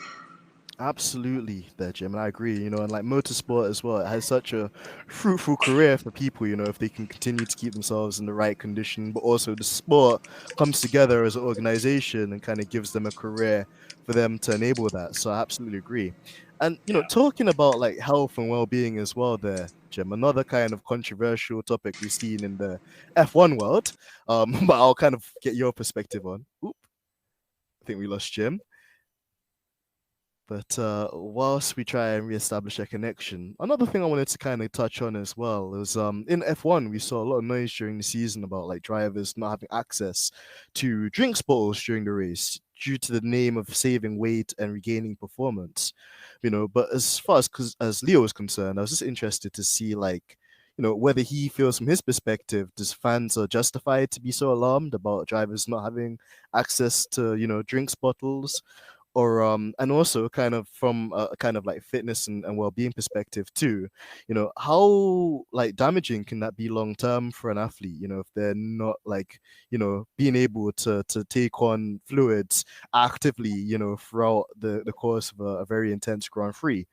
Absolutely there, Jim, and I agree, and like motorsport as well, it has such a fruitful career for people, if they can continue to keep themselves in the right condition, but also the sport comes together as an organization and kind of gives them a career for them to enable that. So I absolutely agree. And, talking about like health and well-being as well there, Jim, another kind of controversial topic we've seen in the F1 world, but I'll kind of get your perspective on. Oop, I think we lost Jim. But whilst we try and reestablish a connection, another thing I wanted to kind of touch on as well is in F1 we saw a lot of noise during the season about like drivers not having access to drinks bottles during the race due to the name of saving weight and regaining performance. But as far as Leo is concerned, I was just interested to see like whether he feels from his perspective, does fans are justified to be so alarmed about drivers not having access to drinks bottles, or and also kind of from a kind of like fitness and well-being perspective too, how like damaging can that be long term for an athlete, if they're not like being able to take on fluids actively throughout the course of a very intense Grand Prix,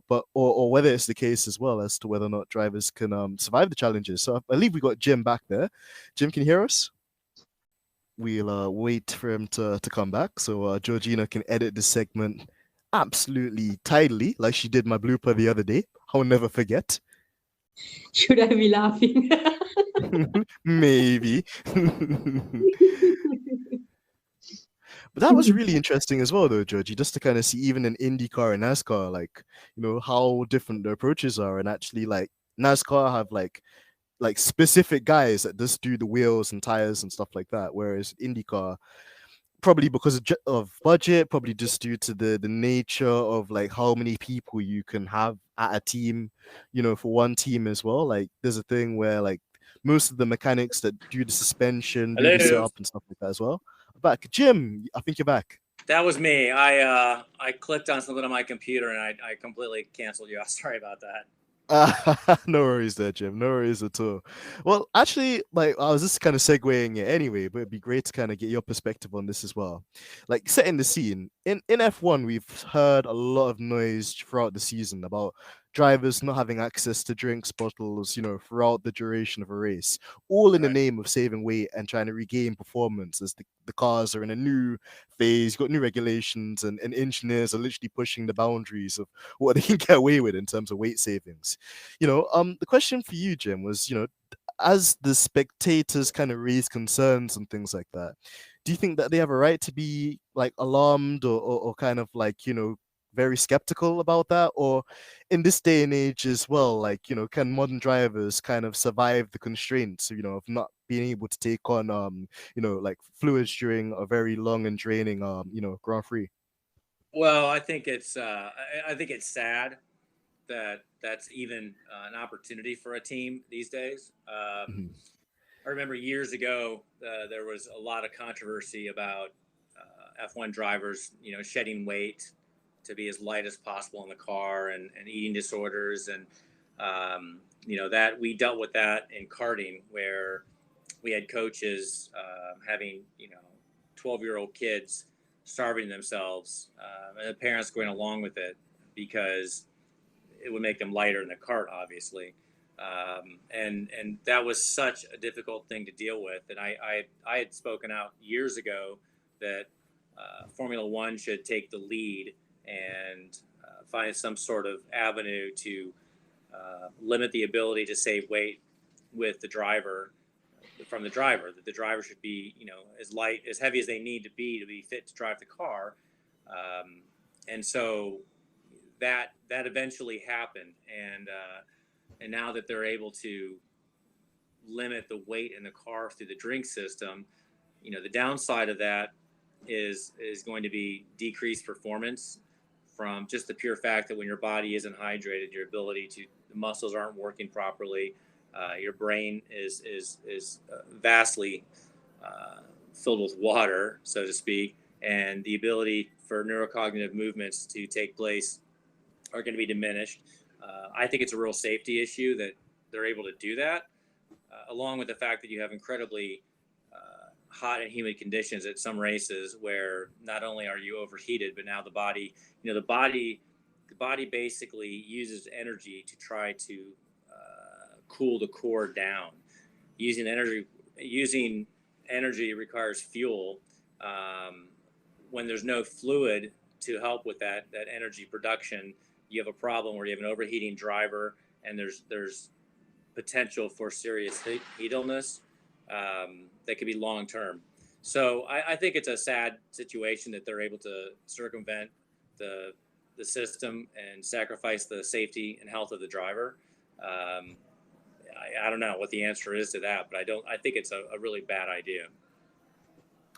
but or whether it's the case as well as to whether or not drivers can survive the challenges. So I believe we got Jim back there. Jim, can you hear us? We'll wait for him to come back so Georgina can edit this segment absolutely tidily, like she did my blooper the other day. I'll never forget. Should I be laughing? Maybe. But that was really interesting as well, though, Georgie, just to kind of see even in IndyCar and NASCAR, like, how different the approaches are. And actually, like, NASCAR have like specific guys that just do the wheels and tires and stuff like that. Whereas IndyCar, probably because of budget, probably just due to the nature of like how many people you can have at a team, for one team as well. Like there's a thing where like most of the mechanics that do the suspension, do the Hello. setup and stuff like that as well. Back, Jim, I think you're back. That was me. I clicked on something on my computer and I completely canceled you. Sorry about that. No worries there, Jim. No worries at all. Well, actually, like I was just kind of segueing it anyway, but it'd be great to kind of get your perspective on this as well. Like setting the scene in F1, we've heard a lot of noise throughout the season about drivers not having access to drinks bottles, throughout the duration of a race, all in the Right. name of saving weight and trying to regain performance as the cars are in a new phase, you've got new regulations, and engineers are literally pushing the boundaries of what they can get away with in terms of weight savings. The question for you, Jim, was, as the spectators kind of raise concerns and things like that, do you think that they have a right to be like alarmed or kind of like, very skeptical about that? Or in this day and age as well, like, can modern drivers kind of survive the constraints, of not being able to take on, like fluids during a very long and draining, Grand Prix? Well, I think it's sad that that's even an opportunity for a team these days. Mhm. I remember years ago there was a lot of controversy about F1 drivers, shedding weight to be as light as possible in the car and eating disorders and that we dealt with that in karting where we had coaches having 12-year-old kids starving themselves and the parents going along with it because it would make them lighter in the cart, obviously. And that was such a difficult thing to deal with. And I had spoken out years ago that Formula One should take the lead and find some sort of avenue to limit the ability to save weight with the driver from the driver. That the driver should be as light, as heavy as they need to be fit to drive the car. And so that eventually happened, and now that they're able to limit the weight in the car through the drink system, the downside of that is going to be decreased performance from just the pure fact that when your body isn't hydrated, your ability to the muscles aren't working properly, your brain is vastly filled with water, so to speak, and the ability for neurocognitive movements to take place are going to be diminished. I think it's a real safety issue that they're able to do that, along with the fact that you have incredibly hot and humid conditions at some races where not only are you overheated, but now the body, the body basically uses energy to try to cool the core down. Using energy requires fuel. When there's no fluid to help with that energy production, you have a problem where you have an overheating driver, and there's potential for serious heat illness that could be long term. So I think it's a sad situation that they're able to circumvent the system and sacrifice the safety and health of the driver. I don't know what the answer is to that, but I think it's a really bad idea.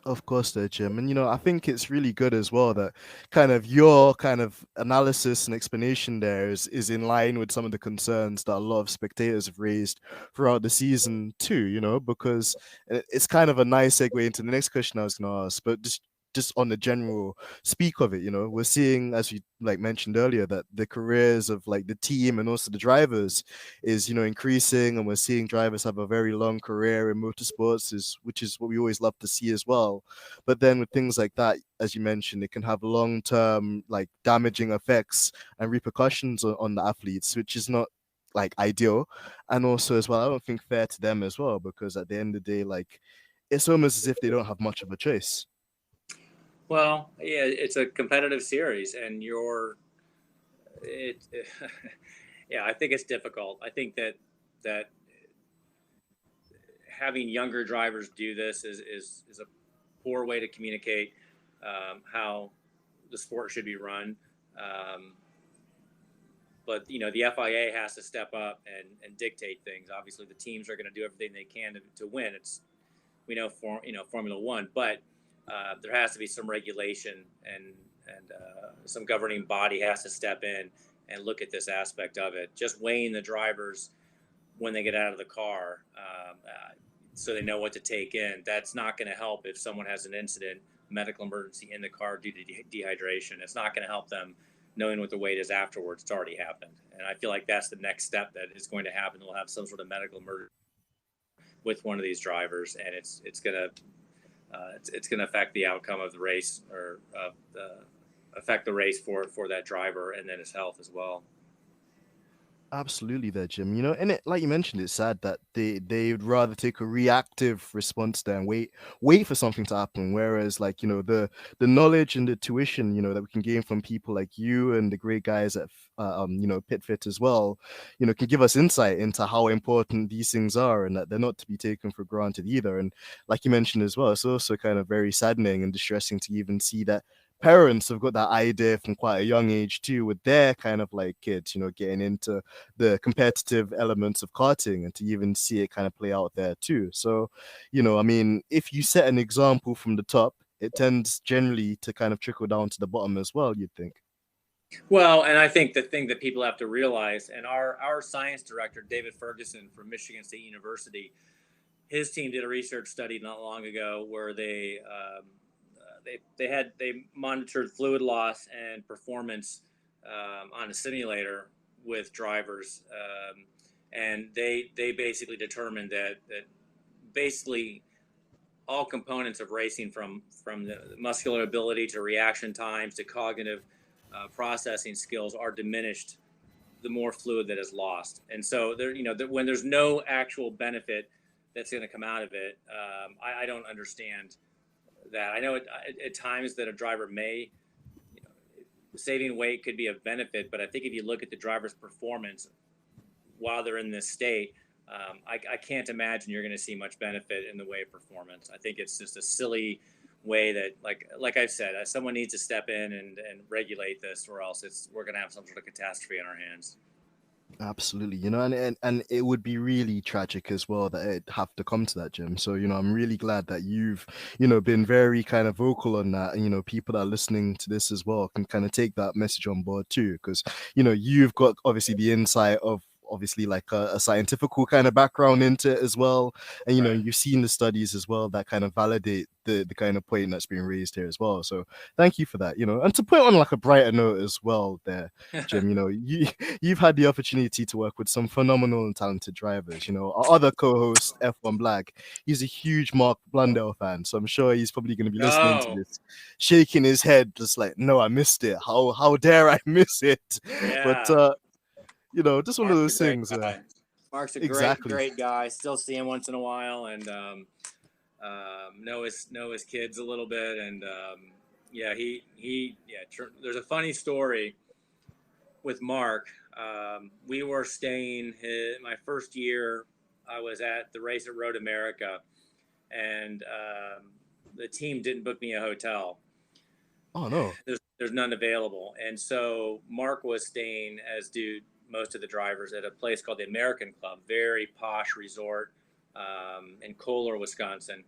Of course, there, Jim. And I think it's really good as well that kind of your kind of analysis and explanation there is in line with some of the concerns that a lot of spectators have raised throughout the season too, because it's kind of a nice segue into the next question I was gonna ask. But just on the general speak of it, we're seeing, as we like mentioned earlier, that the careers of like the team and also the drivers is increasing, and we're seeing drivers have a very long career in motorsports, which is what we always love to see as well. But then with things like that, as you mentioned, it can have long-term like damaging effects and repercussions on the athletes, which is not like ideal. And also as well, I don't think fair to them as well, because at the end of the day, like it's almost as if they don't have much of a choice. Well, yeah, it's a competitive series, and it yeah, I think it's difficult. I think that having younger drivers do this is a poor way to communicate. how the sport should be run. But the FIA has to step up and dictate things. Obviously, the teams are going to do everything they can to win. We know Formula One, but there has to be some regulation and some governing body has to step in and look at this aspect of it. Just weighing the drivers when they get out of the car, so they know what to take in. That's not going to help if someone has an incident, medical emergency in the car due to dehydration. It's not going to help them knowing what the weight is afterwards. It's already happened. And I feel like that's the next step that is going to happen. They'll have some sort of medical emergency with one of these drivers, and it's going to affect the outcome of the race, or affect the race for that driver and then his health as well. Absolutely there, Jim. And like you mentioned, it's sad that they'd rather take a reactive response there and wait for something to happen. Whereas, like, the knowledge and the tuition, that we can gain from people like you and the great guys at PitFit as well, can give us insight into how important these things are, and that they're not to be taken for granted either. And like you mentioned as well, it's also kind of very saddening and distressing to even see that parents have got that idea from quite a young age too, with their kind of like kids, getting into the competitive elements of karting, and to even see it kind of play out there too. So, I mean, if you set an example from the top, it tends generally to kind of trickle down to the bottom as well, you'd think. Well, and I think the thing that people have to realize, and our science director, David Ferguson from Michigan State University, his team did a research study not long ago where they monitored fluid loss and performance on a simulator with drivers, and they basically determined that basically all components of racing, from the muscular ability to reaction times to cognitive processing skills, are diminished the more fluid that is lost. And so there, when there's no actual benefit that's going to come out of it, I don't understand that. I know at times that a driver may, saving weight could be a benefit, but I think if you look at the driver's performance while they're in this state, I can't imagine you're going to see much benefit in the way of performance. I think it's just a silly way that, like I've said, someone needs to step in and regulate this, or else we're going to have some sort of catastrophe on our hands. Absolutely, and it would be really tragic as well that it have to come to that, Jim. So, I'm really glad that you've, been very kind of vocal on that. And, people that are listening to this as well can kind of take that message on board too, because, you've got obviously the insight of obviously like a scientifical kind of background into it as well. And, Right. you've seen the studies as well that kind of validate the kind of point that's being raised here as well. So thank you for that, and to put on like a brighter note as well there, Jim, you've had the opportunity to work with some phenomenal and talented drivers. Our other co-host, F1 Black, he's a huge Mark Blundell fan, so I'm sure he's probably going to be listening to this, shaking his head, just like, no, I missed it. How dare I miss it? Yeah. But just one of those things. Mark's a exactly. great guy. Still see him once in a while, and know his kids a little bit, and there's a funny story with Mark. We were staying my first year. I was at the race at Road America, and the team didn't book me a hotel. Oh no, there's none available, and so Mark was staying, as do most of the drivers, at a place called the American Club, very posh resort in Kohler, Wisconsin,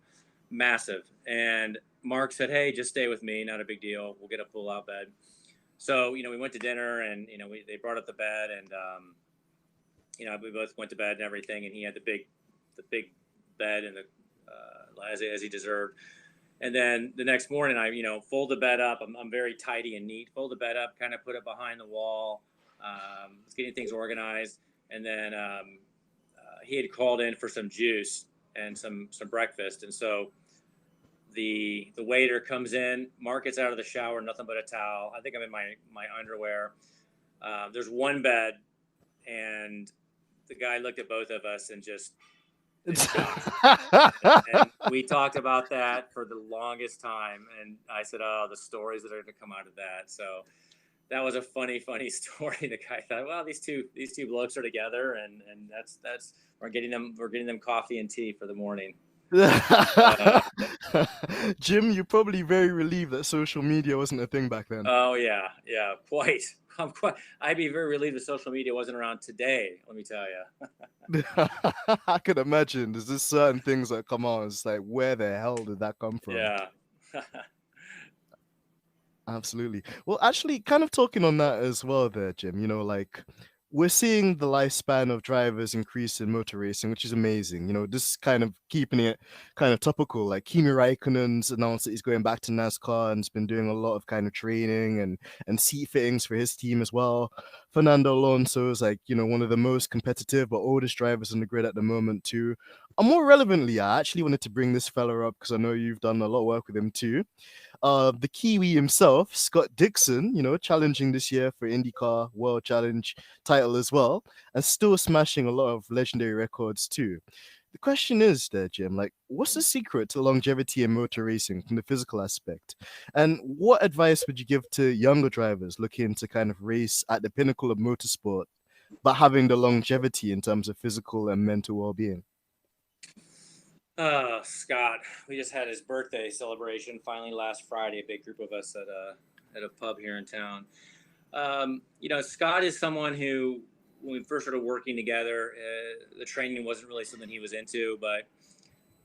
massive. And Mark said, "Hey, just stay with me, not a big deal. We'll get a pull-out bed." So we went to dinner, and they brought up the bed, and we both went to bed and everything. And he had the big bed and as he deserved. And then the next morning, I fold the bed up. I'm very tidy and neat. Fold the bed up, kind of put it behind the wall. Was getting things organized, and then he had called in for some juice and some breakfast, and so the waiter comes in. Mark gets out of the shower, nothing but a towel. I think I'm in my underwear. There's one bed, and the guy looked at both of us and just and we talked about that for the longest time, and I said, "Oh, the stories that are going to come out of that." So that was a funny story. The guy thought, well, these two blokes are together, and that's we're getting them coffee and tea for the morning. Uh, Jim, you're probably very relieved that social media wasn't a thing back then. oh yeah, yeah, quite. I'm quite. I'd be very relieved if social media wasn't around today. Let me tell you. I could imagine. There's just certain things that come out. It's like, where the hell did that come from? Yeah. Absolutely. Well, actually, kind of talking on that as well, there, Jim. Like we're seeing the lifespan of drivers increase in motor racing, which is amazing. This is kind of keeping it kind of topical. Like Kimi Raikkonen's announced that he's going back to NASCAR and has been doing a lot of kind of training and seat fittings for his team as well. Fernando Alonso is like one of the most competitive but oldest drivers on the grid at the moment too. And more relevantly, I actually wanted to bring this fella up because I know you've done a lot of work with him too. The Kiwi himself, Scott Dixon, challenging this year for IndyCar World Challenge title as well, and still smashing a lot of legendary records too. The question is there, Jim, like, what's the secret to longevity in motor racing from the physical aspect? And what advice would you give to younger drivers looking to kind of race at the pinnacle of motorsport, but having the longevity in terms of physical and mental well-being? Scott, we just had his birthday celebration finally last Friday. A big group of us at a pub here in town. Scott is someone who, when we first started working together, the training wasn't really something he was into, but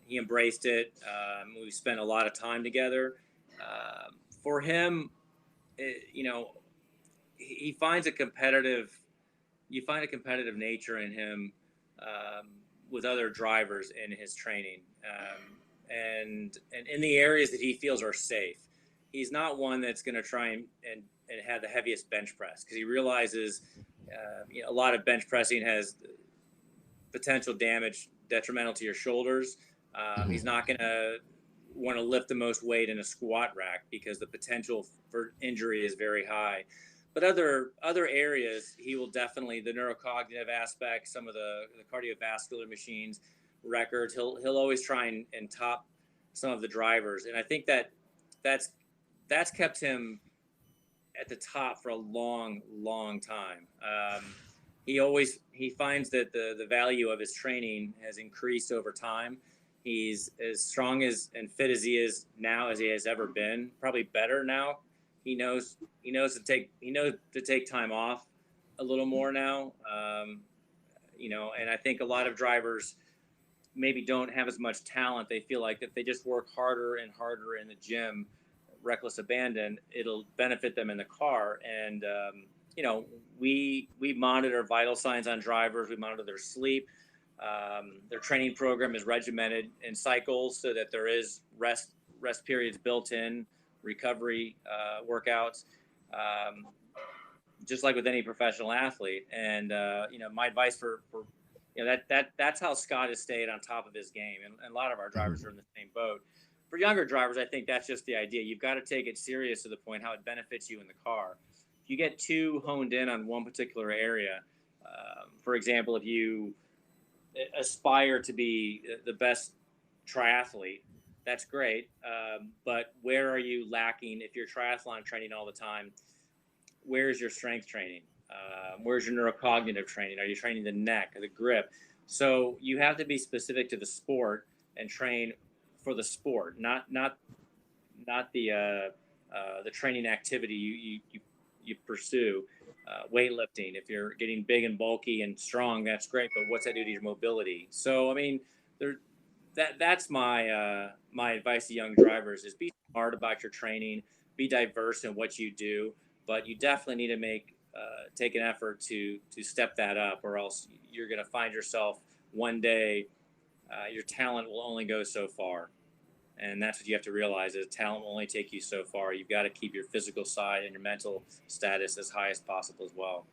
he embraced it. We spent a lot of time together. For him, he finds a competitive. You find a competitive nature in him. With other drivers in his training, and in the areas that he feels are safe. He's not one that's going to try and have the heaviest bench press, because he realizes a lot of bench pressing has potential damage detrimental to your shoulders. He's not going to want to lift the most weight in a squat rack because the potential for injury is very high. But other areas, he will definitely, the neurocognitive aspect, some of the cardiovascular machines, records. He'll always try and top some of the drivers, and I think that's kept him at the top for a long time. He finds that the value of his training has increased over time. He's as strong and fit as he is now as he has ever been, probably better now. He knows to take time off a little more now. And I think a lot of drivers maybe don't have as much talent. They feel like if they just work harder and harder in the gym, reckless abandon, it'll benefit them in the car. And we monitor vital signs on drivers. We monitor their sleep. Their training program is regimented in cycles so that there is rest periods built in, recovery workouts, just like with any professional athlete. And my advice for that's how Scott has stayed on top of his game, and a lot of our drivers are in the same boat. For younger drivers, I think that's just the idea. You've got to take it serious to the point how it benefits you in the car. If you get too honed in on one particular area, for example, if you aspire to be the best triathlete, that's great. But where are you lacking? If you're triathlon training all the time, where's your strength training? Where's your neurocognitive training? Are you training the neck, the grip? So you have to be specific to the sport and train for the sport, not the training activity you pursue. Weightlifting, if you're getting big and bulky and strong, that's great, but what's that do to your mobility? So I mean, that's my my advice to young drivers is be smart about your training, be diverse in what you do, but you definitely need to take an effort to step that up, or else you're going to find yourself one day your talent will only go so far. And that's what you have to realize is talent will only take you so far. You've got to keep your physical side and your mental status as high as possible as well.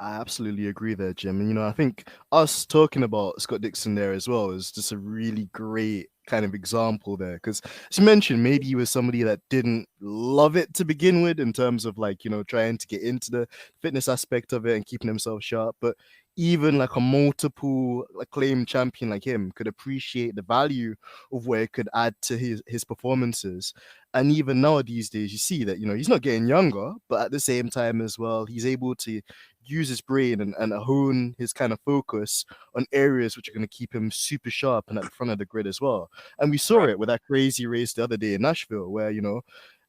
I absolutely agree there, Jim. And I think us talking about Scott Dixon there as well is just a really great kind of example there. Because as you mentioned, maybe he was somebody that didn't love it to begin with in terms of like, trying to get into the fitness aspect of it and keeping himself sharp. But even like a multiple acclaimed champion like him could appreciate the value of where it could add to his performances. And even now these days, you see that, he's not getting younger, but at the same time as well, he's able to use his brain and hone his kind of focus on areas which are going to keep him super sharp and at the front of the grid as well. And we saw Right. it with that crazy race the other day in Nashville, where,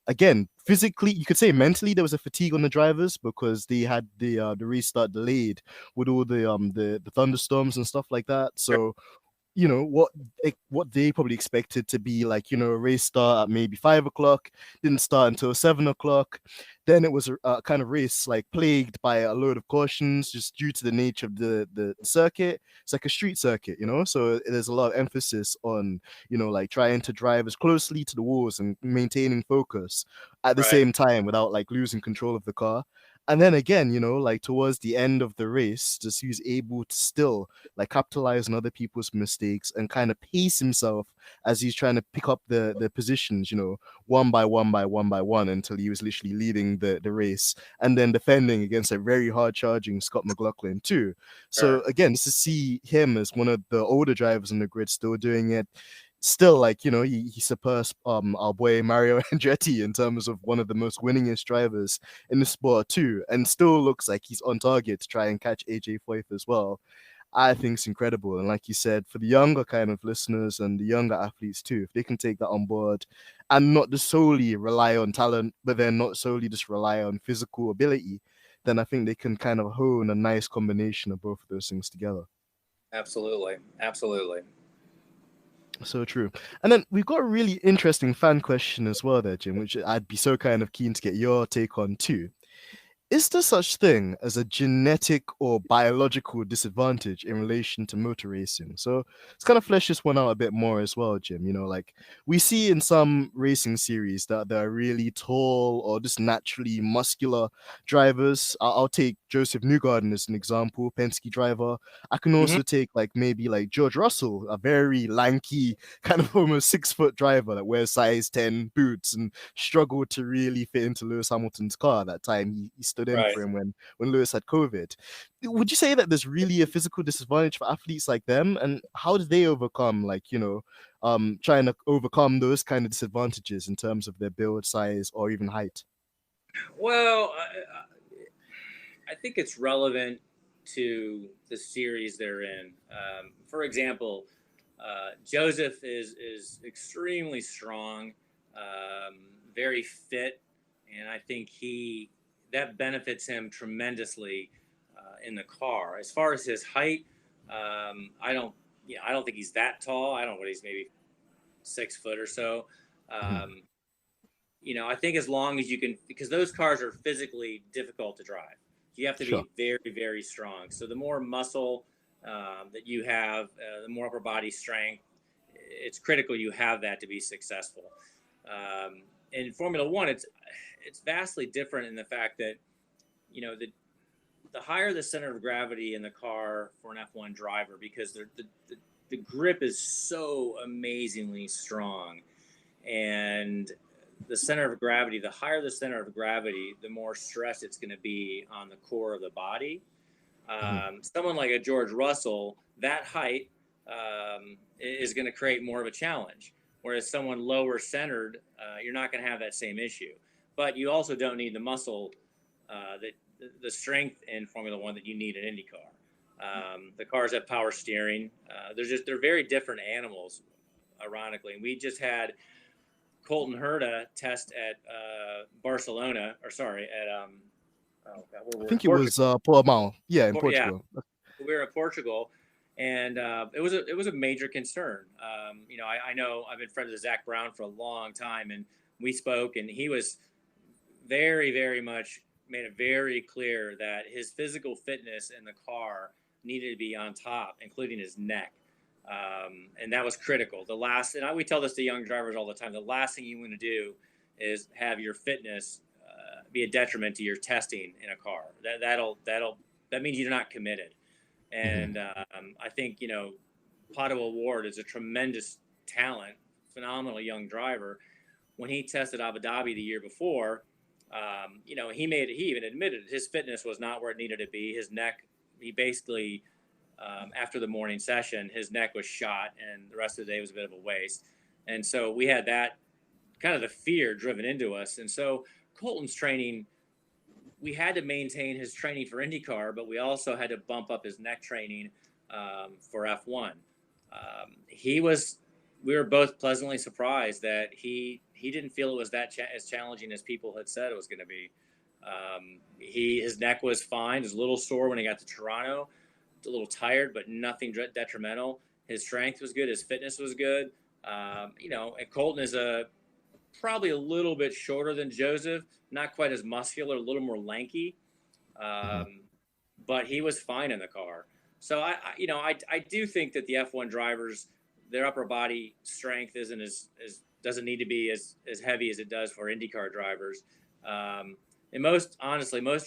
again, physically, you could say mentally there was a fatigue on the drivers because they had the restart delayed with all the thunderstorms and stuff like that. So what they probably expected to be like a race start at maybe 5 o'clock didn't start until 7 o'clock. Then it was a kind of race like plagued by a load of cautions just due to the nature of the circuit. It's like a street circuit, so there's a lot of emphasis on like trying to drive as closely to the walls and maintaining focus at the Right. same time without like losing control of the car. And then again, like towards the end of the race, just he was able to still like capitalize on other people's mistakes and kind of pace himself as he's trying to pick up the positions, one by one by one by one until he was literally leading the race and then defending against a very hard charging Scott McLaughlin too. So Sure. again, just to see him as one of the older drivers on the grid still doing it. Still, like he surpassed our boy Mario Andretti in terms of one of the most winningest drivers in the sport too, and still looks like he's on target to try and catch AJ Foyt as well. I think it's incredible. And like you said, for the younger kind of listeners and the younger athletes too, if they can take that on board and not just solely rely on talent, but then not solely just rely on physical ability, then I think they can kind of hone a nice combination of both of those things together. Absolutely. Absolutely. So true. And then we've got a really interesting fan question as well there, Jim, which I'd be so kind of keen to get your take on too. Is there such thing as a genetic or biological disadvantage in relation to motor racing? So let's kind of flesh this one out a bit more as well, Jim. Like we see in some racing series that they're really tall or just naturally muscular drivers. I'll take Joseph Newgarden as an example, Penske driver. I can Mhm. also take like maybe like George Russell, a very lanky, kind of almost 6 foot driver that wears size 10 boots and struggled to really fit into Lewis Hamilton's car that time he stood in Right. for him when Lewis had COVID. Would you say that there's really a physical disadvantage for athletes like them, and how do they overcome trying to overcome those kind of disadvantages in terms of their build size or even height? Well, I think it's relevant to the series they're in. For example, Joseph is extremely strong, very fit, and I think that benefits him tremendously in the car. As far as his height, I don't think he's that tall. I don't know what he's, maybe 6 foot or so. Mhm. Um, I think as long as you can, because those cars are physically difficult to drive. You have to Sure. be very, very strong. So the more muscle that you have, the more upper body strength, it's critical you have that to be successful. In Formula One, it's vastly different in the fact that the higher the center of gravity in the car for an F1 driver, because the grip is so amazingly strong, and the higher the center of gravity, the more stress it's going to be on the core of the body. Mhm. Someone like a George Russell, that height is going to create more of a challenge. Whereas someone lower centered, you're not going to have that same issue. But you also don't need the muscle, that the strength in Formula One that you need in IndyCar. The cars have power steering. They're very different animals, ironically. And we just had Colton Herta test at Barcelona, or sorry, at oh God, I we're in think it was Portugal. Portimao, yeah, in Yeah, Portugal. we were in Portugal, and it was a major concern. I know I've been friends with Zach Brown for a long time, and we spoke, and he was very, very much made it very clear that his physical fitness in the car needed to be on top, including his neck. And that was critical. We tell this to young drivers all the time. The last thing you want to do is have your fitness be a detriment to your testing in a car. That means you're not committed. Mhm. And I think Pato Ward is a tremendous talent, phenomenal young driver. When he tested Abu Dhabi the year before, he even admitted his fitness was not where it needed to be. His neck, he basically, after the morning session, his neck was shot, and the rest of the day was a bit of a waste. And so we had that kind of the fear driven into us. And so Colton's training we had to maintain his training for IndyCar, but we also had to bump up his neck training for F1. He was. We were both pleasantly surprised that he didn't feel it was that as challenging as people had said it was going to be. His neck was fine. It was a little sore when he got to Toronto, a little tired, but nothing detrimental. His strength was good. His fitness was good. And Colton is probably a little bit shorter than Joseph, not quite as muscular, a little more lanky, but he was fine in the car. So I do think that the F1 drivers, their upper body strength isn't as doesn't need to be as heavy as it does for IndyCar drivers. And most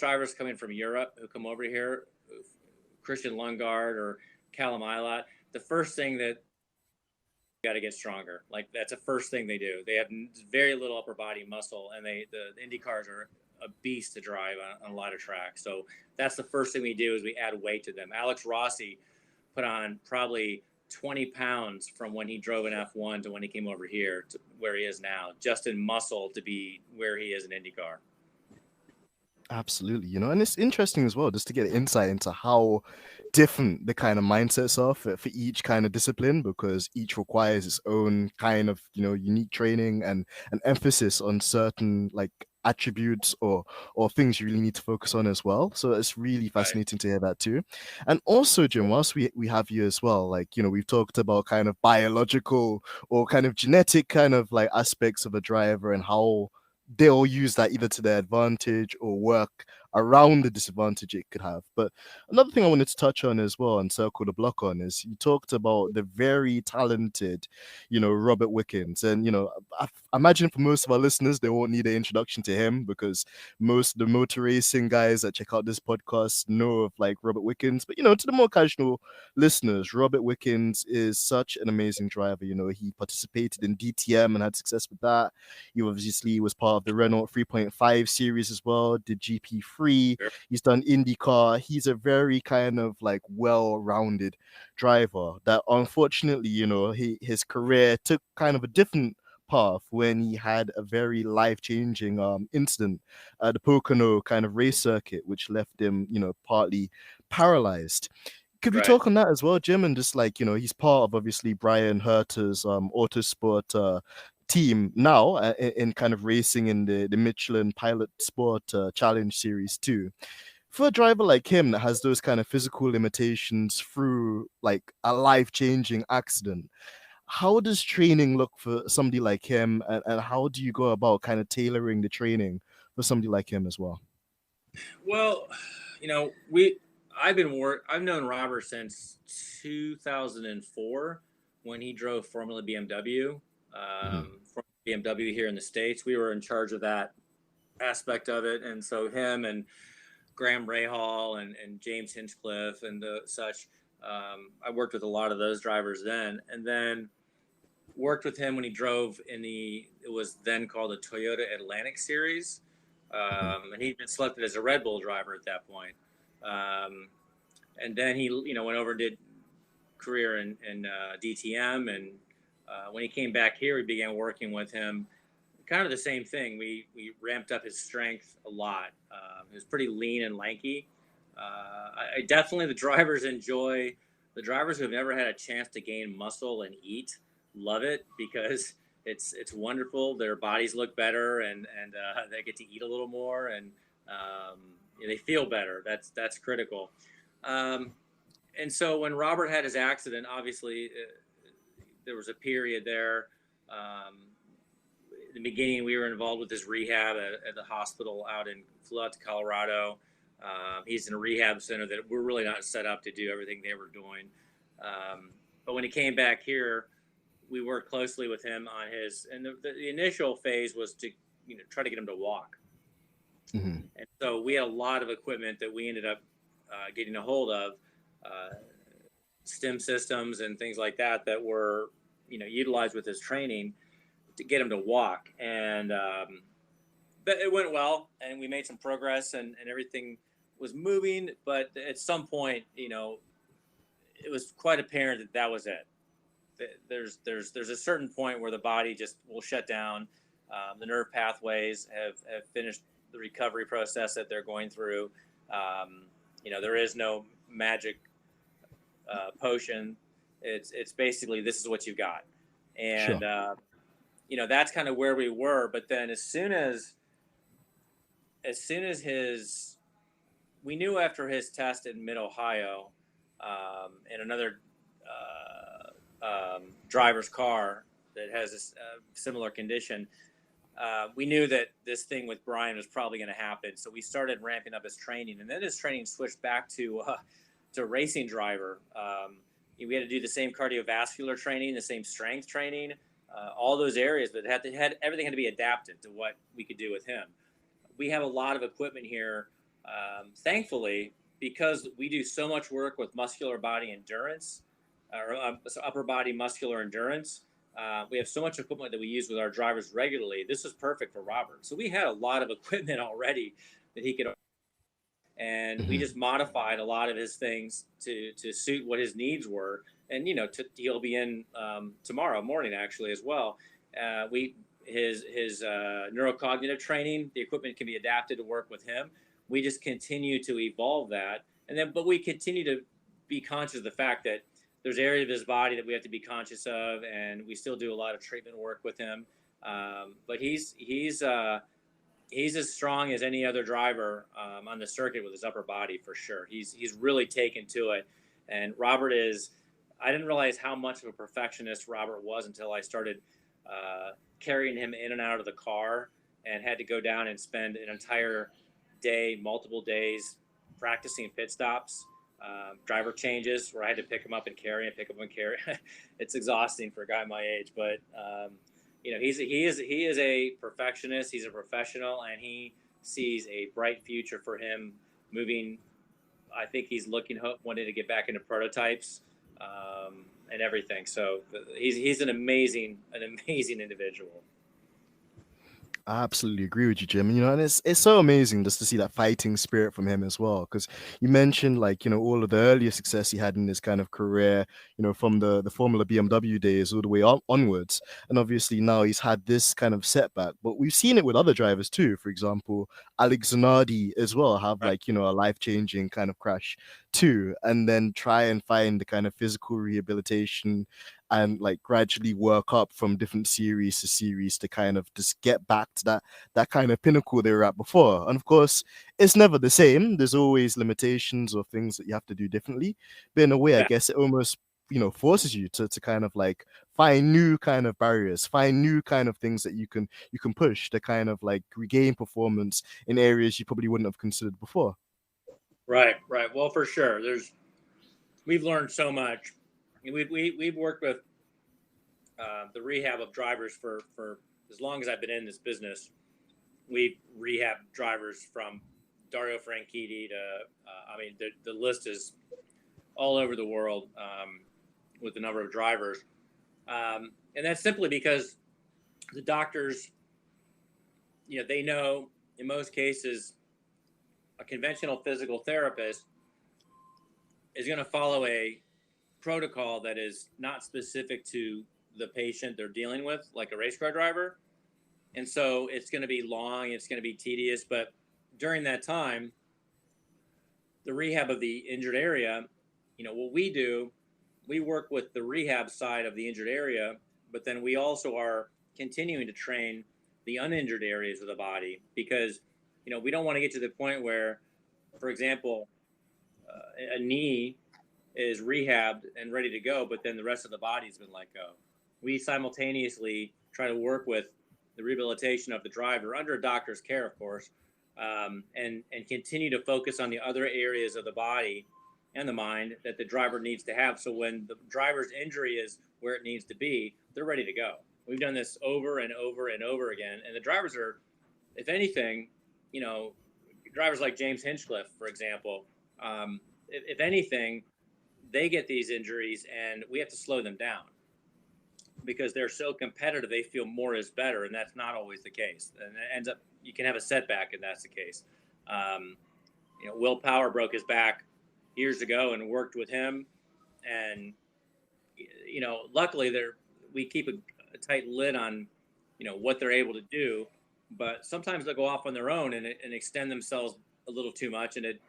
drivers coming from Europe who come over here, Christian Lundgaard or Callum Ilott, the first thing that got to get stronger. Like that's the first thing they do. They have very little upper body muscle, and the Indy cars are a beast to drive on a lot of tracks. So that's the first thing we do is we add weight to them. Alex Rossi put on probably 20 pounds from when he drove an F1 to when he came over here to where he is now, just in muscle to be where he is in IndyCar. Absolutely, and it's interesting as well just to get insight into how different the kind of mindsets are for each kind of discipline, because each requires its own kind of unique training and an emphasis on certain like attributes or things you really need to focus on as well. So it's really fascinating to hear that too. And also, Jim, whilst we have you as well, like we've talked about kind of biological or kind of genetic kind of like aspects of a driver and how they'll use that either to their advantage or work around the disadvantage it could have. But another thing I wanted to touch on as well and circle the block on is you talked about the very talented, Robert Wickens. And, I imagine for most of our listeners, they won't need an introduction to him because most of the motor racing guys that check out this podcast know of like Robert Wickens. But, to the more casual listeners, Robert Wickens is such an amazing driver. He participated in DTM and had success with that. He obviously was part of the Renault 3.5 series as well, did GP3. Sure. He's done IndyCar. He's a very kind of like well-rounded driver that unfortunately, his career took kind of a different path when he had a very life-changing incident at the Pocono kind of race circuit, which left him, partly paralyzed. Could we talk on that as well, Jim? And just like, he's part of obviously Brian Herter's Autosport team now in kind of racing in the Michelin Pilot Sport Challenge Series 2. For a driver like him that has those kind of physical limitations through like a life-changing accident, how does training look for somebody like him, and how do you go about kind of tailoring the training for somebody like him as well? Well, I've known Robert since 2004 when he drove Formula BMW. From BMW here in the States. We were in charge of that aspect of it. And so him and Graham Rahal and James Hinchcliffe and such, I worked with a lot of those drivers then, and then worked with him when he drove it was then called the Toyota Atlantic Series. And he'd been selected as a Red Bull driver at that point. And then he, went over and did career in DTM, and when he came back here, we began working with him. Kind of the same thing. We ramped up his strength a lot. He was pretty lean and lanky. I definitely, the drivers who have never had a chance to gain muscle and eat love it because it's wonderful. Their bodies look better and they get to eat a little more and they feel better. That's critical. And so when Robert had his accident, obviously there was a period there. In the beginning, we were involved with his rehab at the hospital flew out to Colorado. He's in a rehab center that we're really not set up to do everything they were doing. But when he came back here, we worked closely with him on the initial phase was to, try to get him to walk. Mm-hmm. And so we had a lot of equipment that we ended up getting a hold of, stim systems and things like that were, utilized with his training to get him to walk. And but it went well, and we made some progress, and everything was moving. But at some point, it was quite apparent that was it. There's a certain point where the body just will shut down. The nerve pathways have finished the recovery process that they're going through. There is no magic potion. It's basically, this is what you've got. And, Sure. that's kind of where we were. But then as soon as we knew after his test in mid Ohio, in another driver's car that has a similar condition, we knew that this thing with Brian was probably going to happen. So we started ramping up his training, and then his training switched back to racing driver. We had to do the same cardiovascular training, the same strength training, all those areas, but everything had to be adapted to what we could do with him. We have a lot of equipment here, thankfully, because we do so much work with muscular body endurance, or upper body muscular endurance. We have so much equipment that we use with our drivers regularly. This was perfect for Robert. So we had a lot of equipment already that he could, and we just modified a lot of his things to suit what his needs were. And he'll be in tomorrow morning actually as well. His neurocognitive training, the equipment can be adapted to work with him. We just continue to evolve that, but we continue to be conscious of the fact that there's areas of his body that we have to be conscious of, and we still do a lot of treatment work with him. But he's as strong as any other driver on the circuit with his upper body for sure. He's really taken to it, and Robert is. I didn't realize how much of a perfectionist Robert was until I started carrying him in and out of the car, and had to go down and spend an entire day, multiple days, practicing pit stops. Driver changes where I had to pick him up and carry him, pick him up and carry. It's exhausting for a guy my age, but he is a perfectionist. He's a professional, and he sees a bright future for him moving. I think he's wanting to get back into prototypes and everything. So he's an amazing individual. I absolutely agree with you, Jim. And it's so amazing just to see that fighting spirit from him as well. Because you mentioned all of the earlier success he had in his kind of career, from the Formula BMW days all the way onwards. And obviously now he's had this kind of setback. But we've seen it with other drivers too. For example, Alex Zanardi as well have Right. a life-changing kind of crash too, and then try and find the kind of physical rehabilitation and gradually work up from different series to series to kind of just get back to that kind of pinnacle they were at before. And of course, it's never the same. There's always limitations or things that you have to do differently. But in a way, I Yeah. guess it almost forces you to kind of find new kind of barriers, find new kind of things that you can push to kind of regain performance in areas you probably wouldn't have considered before. Right. Well, for sure. We've learned so much. We've worked with the rehab of drivers for as long as I've been in this business. We've rehabbed drivers from Dario Franchitti to, the list is all over the world with the number of drivers. And that's simply because the doctors, they know in most cases a conventional physical therapist is going to follow a protocol that is not specific to the patient they're dealing with, like a race car driver. And so it's going to be long, it's going to be tedious. But during that time, the rehab of the injured area, what we do, we work with the rehab side of the injured area, but then we also are continuing to train the uninjured areas of the body because, we don't want to get to the point where, for example, a knee is rehabbed and ready to go, but then the rest of the body's been let go. We simultaneously try to work with the rehabilitation of the driver under a doctor's care, of course, and continue to focus on the other areas of the body and the mind that the driver needs to have. So when the driver's injury is where it needs to be, they're ready to go. We've done this over and over and over again. And the drivers are, if anything, drivers like James Hinchcliffe, for example, if anything, they get these injuries and we have to slow them down because they're so competitive. They feel more is better. And that's not always the case. And it ends up, you can have a setback and that's the case. Will Power broke his back years ago and worked with him. And, luckily we keep a tight lid on, what they're able to do. but sometimes they'll go off on their own and extend themselves a little too much, and it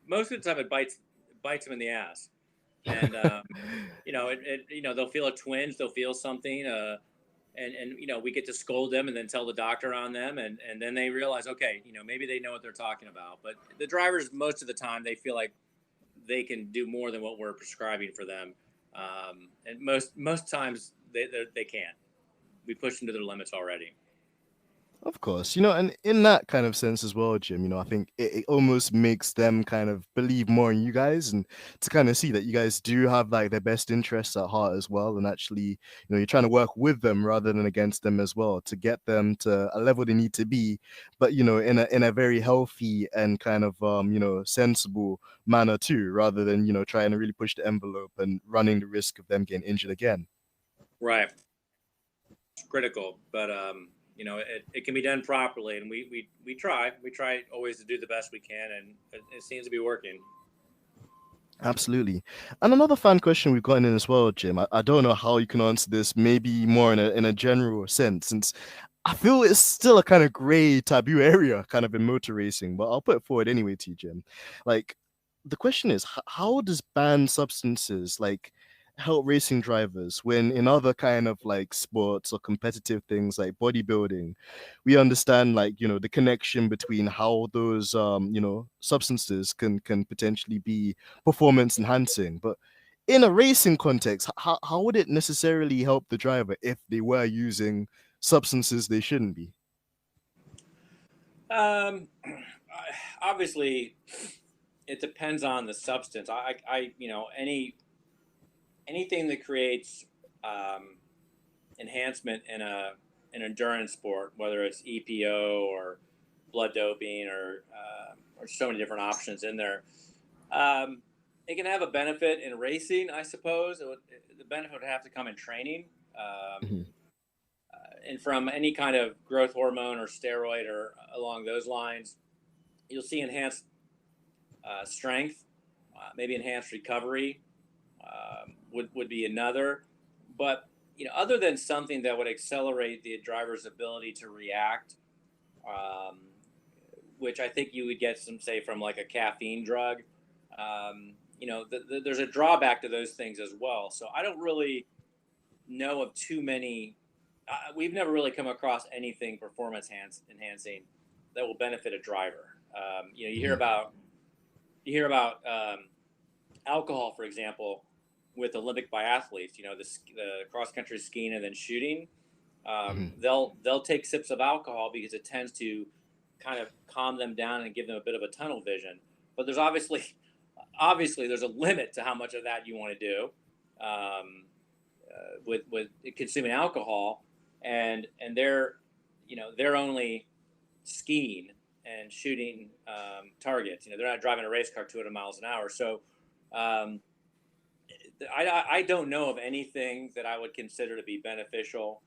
most of the time it bites them in the ass. And they'll feel a twinge, they'll feel something, and we get to scold them and then tell the doctor on them, and then they realize, okay, maybe they know what they're talking about. But the drivers, most of the time, they feel like they can do more than what we're prescribing for them, and most times they can't. We push them to their limits already. Of course, and in that kind of sense as well, Jim, I think it almost makes them kind of believe more in you guys and to kind of see that you guys do have like their best interests at heart as well. And actually, you're trying to work with them rather than against them as well to get them to a level they need to be, but, in a very healthy and kind of, sensible manner too, rather than, trying to really push the envelope and running the risk of them getting injured again. Right. It's critical, but it can be done properly, and we try always to do the best we can, and it seems to be working. Absolutely. And another fan question we've gotten in as well, Jim. I don't know how you can answer this, maybe more in a general sense, since I feel it's still a kind of gray taboo area kind of in motor racing, but I'll put it forward anyway to you, Jim. Like, the question is, how does banned substances like help racing drivers when in other kind of like sports or competitive things like bodybuilding, we understand like, the connection between how those, substances can potentially be performance enhancing, but in a racing context, how would it necessarily help the driver if they were using substances they shouldn't be? Um, Obviously, it depends on the substance. Anything that creates um, enhancement in an endurance sport, whether it's EPO or blood doping or so many different options in there. Um, it can have a benefit in racing, I suppose. The benefit would have to come in training, Mhm. and from any kind of growth hormone or steroid or along those lines, you'll see enhanced strength, maybe enhanced recovery would be another. But other than something that would accelerate the driver's ability to react, um, which I think you would get some, say, from like a caffeine drug. There's a drawback to those things as well. So I don't really know of too many. We've never really come across anything performance enhancing that will benefit a driver. Mhm. You hear about alcohol, for example, with Olympic biathletes. The cross country skiing and then shooting. Mhm. They'll take sips of alcohol because it tends to kind of calm them down and give them a bit of a tunnel vision. But there's obviously there's a limit to how much of that you want to do with consuming alcohol, and they're only skiing and shooting targets. They're not driving a race car 200 miles an hour. So um, I don't know of anything that I would consider to be beneficial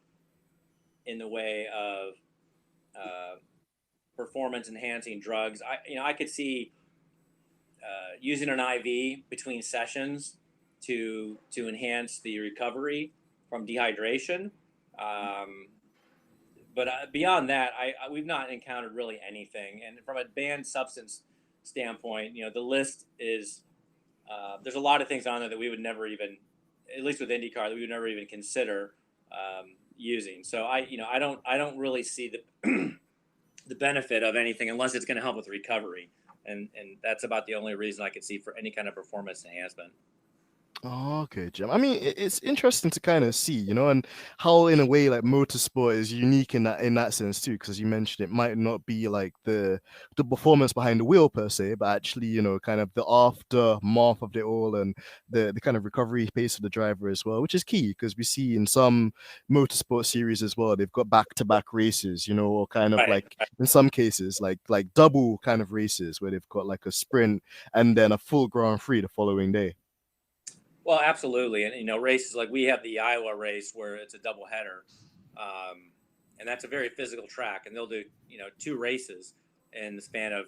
in the way of uh, performance enhancing drugs. I could see using an IV between sessions to enhance the recovery from dehydration. Um, but beyond that, we've not encountered really anything. And from a banned substance standpoint, the list is there's a lot of things on there that we would never even, at least with IndyCar, that we would never even consider using. So I don't really see the the benefit of anything unless it's going to help with recovery, and that's about the only reason I could see for any kind of performance enhancement. Oh, okay, Jim. I mean, it's interesting to kind of see, and how in a way like motorsport is unique in that sense too, because you mentioned it might not be like the performance behind the wheel per se, but actually, kind of the aftermath of it all and the kind of recovery pace of the driver as well, which is key because we see in some motorsport series as well, they've got back-to-back races, or kind of Right. like in some cases like double kind of races where they've got like a sprint and then a full Grand Prix the following day. Well, absolutely, and races like we have the Iowa race where it's a double header, and that's a very physical track, and they'll do two races in the span of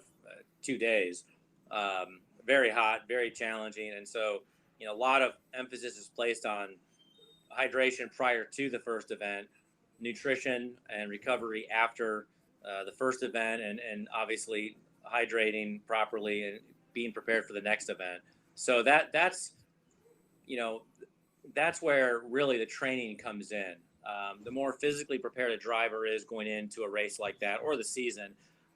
2 days. Very hot, very challenging, and so a lot of emphasis is placed on hydration prior to the first event, nutrition and recovery after the first event, and obviously hydrating properly and being prepared for the next event. So that's you know that's where really the training comes in. The more physically prepared a driver is going into a race like that or the season,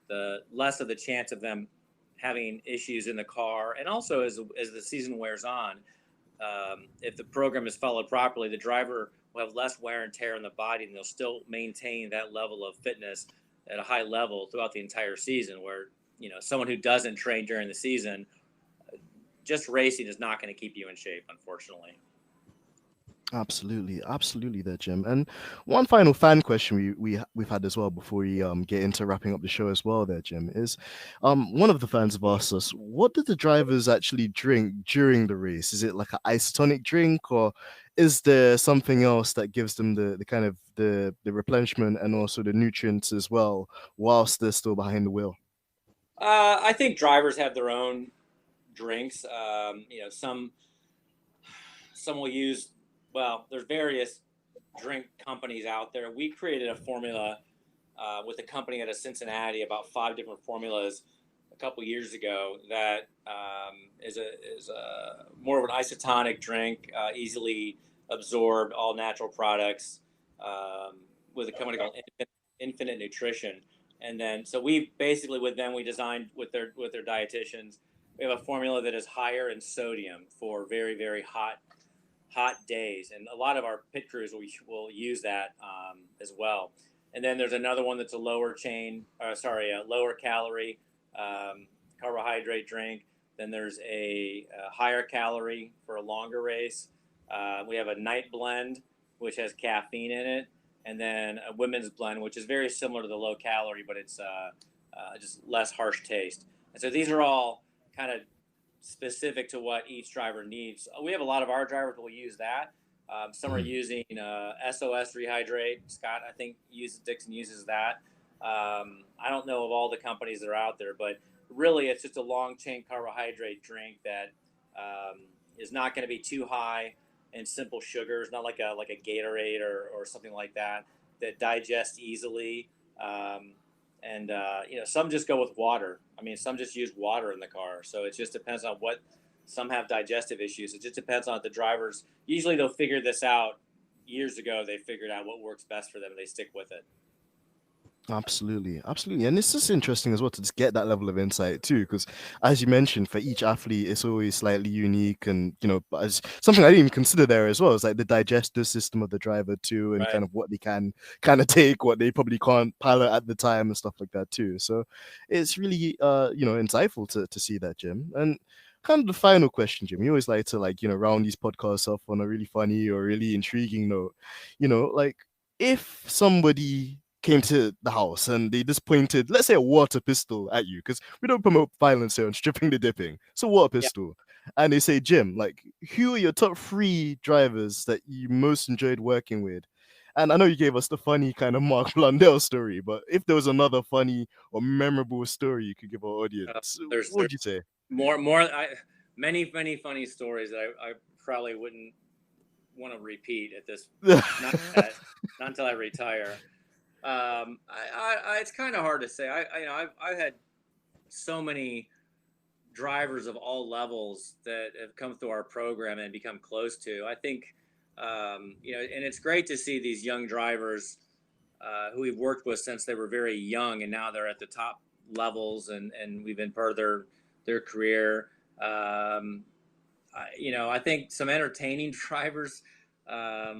the less of the chance of them having issues in the car. And also, as the season wears on, if the program is followed properly, the driver will have less wear and tear in the body, and they'll still maintain that level of fitness at a high level throughout the entire season. Where someone who doesn't train during the season, just racing is not going to keep you in shape, unfortunately. Absolutely, absolutely, there, Jim. And one final fan question we've had as well before we get into wrapping up the show as well, there, Jim, is one of the fans have asked us, what did the drivers actually drink during the race? Is it like an isotonic drink, or is there something else that gives them the kind of the replenishment and also the nutrients as well whilst they're still behind the wheel? I think drivers have their own drinks. Some will use. Well, there's various drink companies out there. We created a formula with a company out of Cincinnati, about 5 different formulas a couple years ago that is a more of an isotonic drink, easily absorbed, all natural products, with a company called Infinite Nutrition. And then, so we basically with them, we designed with their dietitians, we have a formula that is higher in sodium for very, very hot days, and a lot of our pit crews will use that as well. And then there's another one that's a lower calorie carbohydrate drink. Then there's a higher calorie for a longer race. We have a night blend, which has caffeine in it, and then a women's blend, which is very similar to the low calorie, but it's just less harsh taste. And so these are all kind of specific to what each driver needs. We have a lot of our drivers will use that. Some are using SOS Rehydrate. Scott, I think, Dixon uses that. I don't know of all the companies that are out there, but really it's just a long chain carbohydrate drink that is not going to be too high in simple sugars, not like a Gatorade or something like that digests easily. And some just go with water. I mean, some just use water in the car. So it just depends on what. Some have digestive issues. It just depends on the drivers. Usually they'll figure this out. Years ago, they figured out what works best for them, and they stick with it. Absolutely, absolutely, and it's just interesting as well to just get that level of insight too, because as you mentioned, for each athlete, it's always slightly unique, and as something I didn't even consider there as well is like the digestive system of the driver too, and Right. kind of what they can kind of take, what they probably can't pilot at the time, and stuff like that too. So it's really insightful to see that, Jim. And kind of the final question, Jim. You always like to round these podcasts off on a really funny or really intriguing note. Like if somebody came to the house and they just pointed, let's say, a water pistol at you, because we don't promote violence here on stripping the dipping. So water pistol. Yeah. And they say, Jim, like, who are your top 3 drivers that you most enjoyed working with? And I know you gave us the funny kind of Mark Blundell story, but if there was another funny or memorable story you could give our audience, what would you say? Many funny stories that I probably wouldn't want to repeat at this, not until I retire. It's kind of hard to say. I've had so many drivers of all levels that have come through our program and become close to. I think, and it's great to see these young drivers who we've worked with since they were very young, and now they're at the top levels, and we've been part of their career. I think some entertaining drivers. I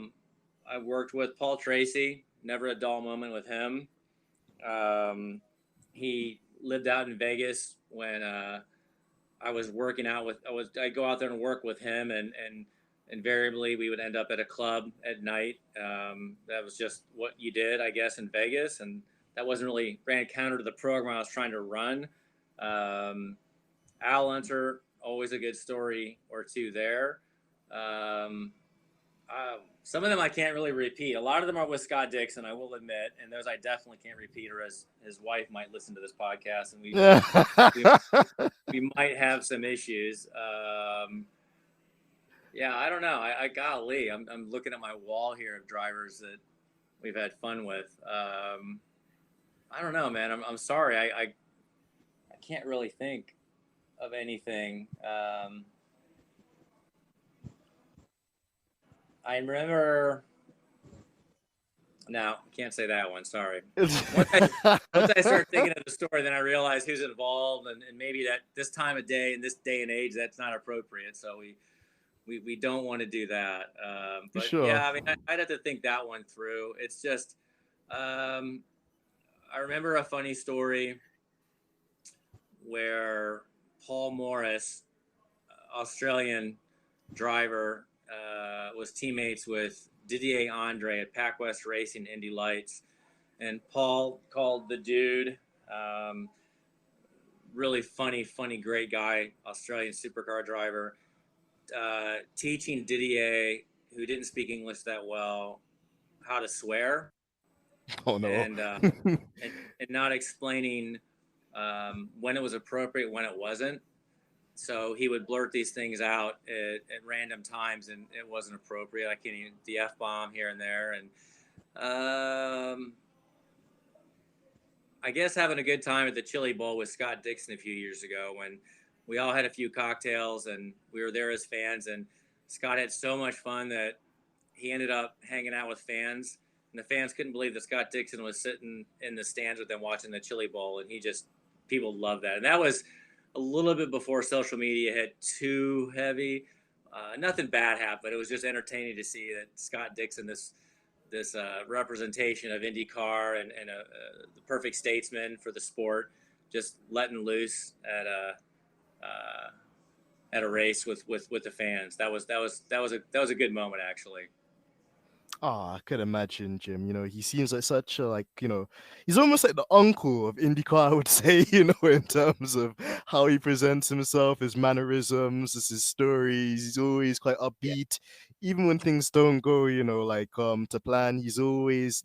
worked with Paul Tracy. Never a dull moment with him. He lived out in Vegas when I was working out with. I'd go out there and work with him, and invariably we would end up at a club at night. That was just what you did, I guess, in Vegas, and that ran counter to the program I was trying to run. Al Unser, always a good story or two there. Some of them I can't really repeat. A lot of them are with Scott Dixon, I will admit, and those I definitely can't repeat, or as his wife might listen to this podcast, and we might have some issues. I don't know. Golly, I'm looking at my wall here of drivers that we've had fun with. I don't know, man. I'm sorry. I can't really think of anything. I remember. No, can't say that one. Sorry. Once I once I start thinking of the story, then I realize who's involved, and maybe that this time of day in this day and age, that's not appropriate. So we don't want to do that. But Sure. yeah, I mean, I'd have to think that one through. It's just, um, I remember a funny story where Paul Morris, Australian driver, was teammates with Didier Andre at Pac West Racing Indy Lights, and Paul called the dude. Um, Really funny, great guy, Australian supercar driver, teaching Didier, who didn't speak English that well, how to swear, Oh no. and and not explaining when it was appropriate, when it wasn't. So he would blurt these things out at random times, and it wasn't appropriate. I can't even the f bomb here and there, and I guess having a good time at the Chili Bowl with Scott Dixon a few years ago when we all had a few cocktails and we were there as fans, and Scott had so much fun that he ended up hanging out with fans, and the fans couldn't believe that Scott Dixon was sitting in the stands with them watching the Chili Bowl, and people loved that, and that was a little bit before social media hit too heavy. Nothing bad happened, but it was just entertaining to see that Scott Dixon, this representation of IndyCar and the perfect statesman for the sport, just letting loose at a race with the fans. That was a good moment actually. Oh, I could imagine, Jim. He seems like such a he's almost like the uncle of IndyCar, I would say, in terms of how he presents himself, his mannerisms, his stories. He's always quite Yeah, upbeat. Even when things don't go, to plan, you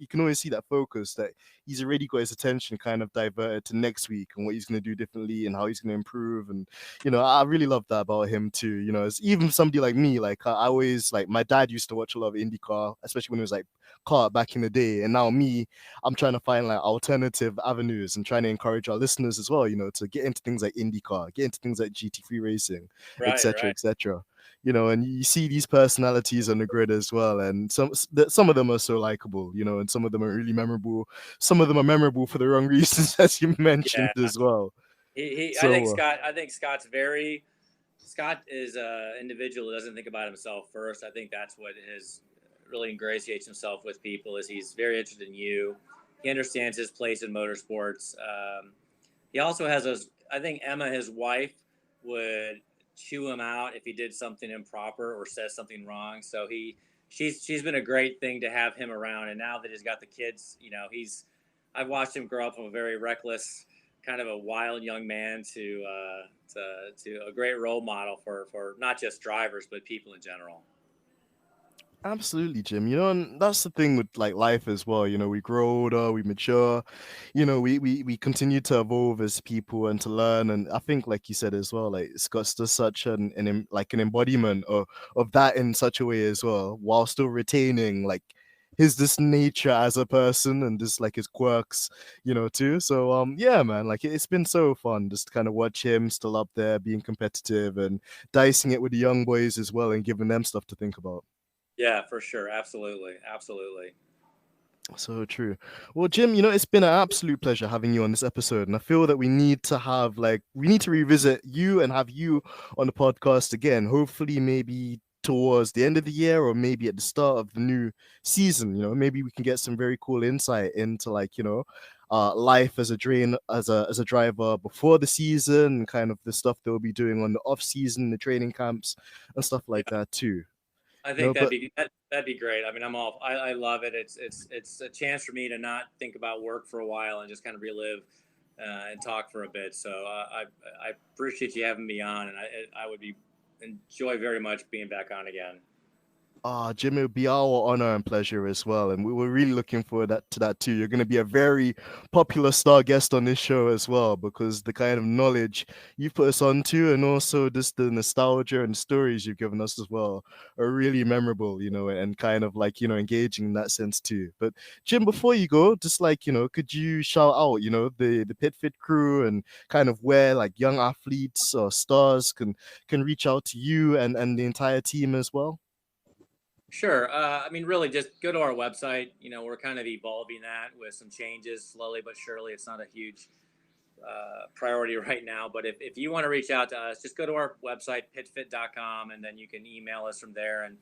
can always see that focus that he's already got his attention kind of diverted to next week and what he's going to do differently and how he's going to improve. And, I really love that about him too. As even somebody like me, like I always like my dad used to watch a lot of IndyCar, especially when it was like car back in the day. And now me, I'm trying to find like alternative avenues and trying to encourage our listeners as well, to get into things like IndyCar, get into things like GT3 racing, right, etc., right. etc. And you see these personalities on the grid as well, and some of them are so likable, and some of them are really memorable. Some of them are memorable for the wrong reasons, as you mentioned Yeah, as well. I think So Scott is an individual who doesn't think about himself first. I think that's what has really ingratiates himself with people is he's very interested in you. He understands his place in motorsports. He also has a. I think Emma, his wife, would chew him out if he did something improper or says something wrong. So she's been a great thing to have him around. And now that he's got the kids, I've watched him grow up from a very reckless, kind of a wild young man to a great role model for not just drivers but people in general. absolutely, Jim. And that's the thing with like life as well. We grow older, we mature, we continue to evolve as people and to learn. And I think, like you said as well, like Scott's just such like an embodiment of that in such a way as well, while still retaining like his this nature as a person and just like his quirks, too. So yeah, man, like it's been so fun just to kind of watch him still up there being competitive and dicing it with the young boys as well and giving them stuff to think about. Yeah, for sure, absolutely, absolutely. So true. Well, Jim, it's been an absolute pleasure having you on this episode. And I feel that we need to revisit you and have you on the podcast again. Hopefully, maybe towards the end of the year or maybe at the start of the new season. Maybe we can get some very cool insight into life as a as a driver before the season and kind of the stuff they'll be doing on the off season, the training camps and stuff like that too. I think But that'd be great. I mean, I love it. It's a chance for me to not think about work for a while and just kind of relive and talk for a bit. So I appreciate you having me on, and I would be enjoy very much being back on again. Jim, it would be our honor and pleasure as well. And we were really looking forward to that too. You're going to be a very popular star guest on this show as well, because the kind of knowledge you've put us onto and also just the nostalgia and stories you've given us as well are really memorable, and kind of like, engaging in that sense too. But Jim, before you go, just like, could you shout out, the Pit Fit crew and kind of where like young athletes or stars can reach out to you and the entire team as well? Sure. I mean, really, just go to our website. We're kind of evolving that with some changes slowly but surely. It's not a huge priority right now, but if you want to reach out to us, just go to our website, pitfit.com, and then you can email us from there. And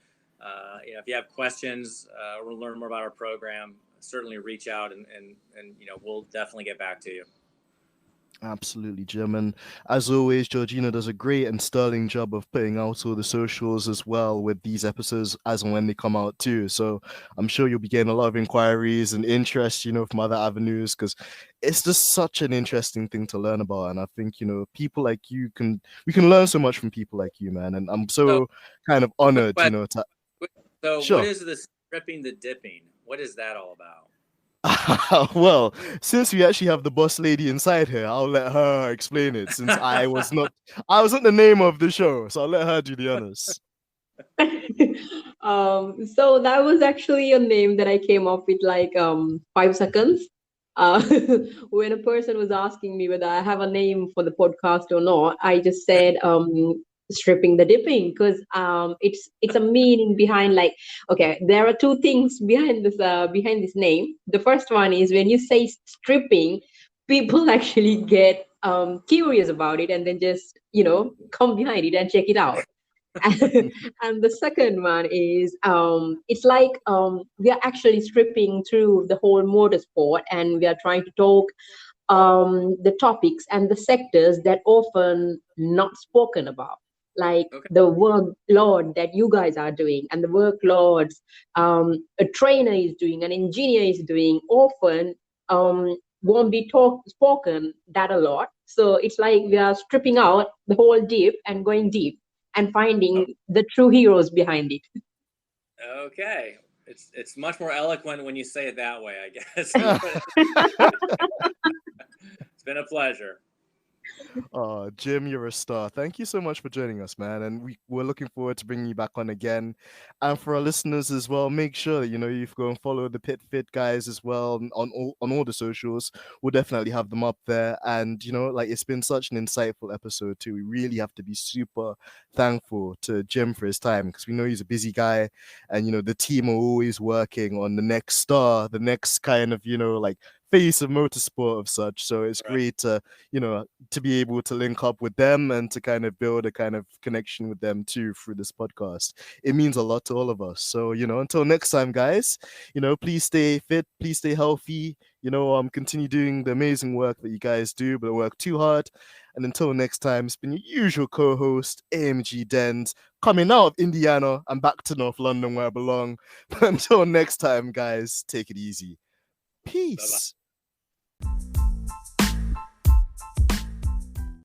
if you have questions or learn more about our program, certainly reach out, and we'll definitely get back to you. Absolutely, Jim. And as always, Georgina does a great and sterling job of putting out all the socials as well with these episodes as and when they come out too. So I'm sure you'll be getting a lot of inquiries and interest, from other avenues, because it's just such an interesting thing to learn about. And I think, people like you we can learn so much from people like you, man. And I'm so kind of honored, to... So Sure. What is the stripping the dipping? What is that all about? Well, since we actually have the boss lady inside here, I'll let her explain it, since I wasn't the name of the show, so I'll let her do the honors. So that was actually a name that I came up with like 5 seconds. When a person was asking me whether I have a name for the podcast or not, I just said stripping the dipping, because it's a meaning behind, like, okay, there are two things behind this name. The first one is when you say stripping, people actually get curious about it and then just come behind it and check it out. And the second one is it's like we are actually stripping through the whole motorsport, and we are trying to talk the topics and the sectors that often not spoken about, like the workload that you guys are doing and the workloads a trainer is doing, an engineer is doing, often won't be spoken that a lot. So it's like we are stripping out the whole deep and going deep and finding the true heroes behind it. Okay. It's much more eloquent when you say it that way, I guess. It's been a pleasure. Oh, Jim, you're a star. Thank you so much for joining us, man. And we're looking forward to bringing you back on again. And for our listeners as well, make sure that, you go and follow the Pit Fit guys as well on all the socials. We'll definitely have them up there. And, like, it's been such an insightful episode too. We really have to be super thankful to Jim for his time, because we know he's a busy guy. And, the team are always working on the next star, the next kind of, like, face of motorsport of such. So it's great to be able to link up with them and to kind of build a kind of connection with them too through this podcast. It means a lot to all of us. So until next time, guys, please stay fit, please stay healthy, continue doing the amazing work that you guys do, but don't work too hard. And until next time, it's been your usual co-host, AMG Dens, coming out of Indiana and back to North London where I belong. But until next time, guys, take it easy. Peace. Bye-bye.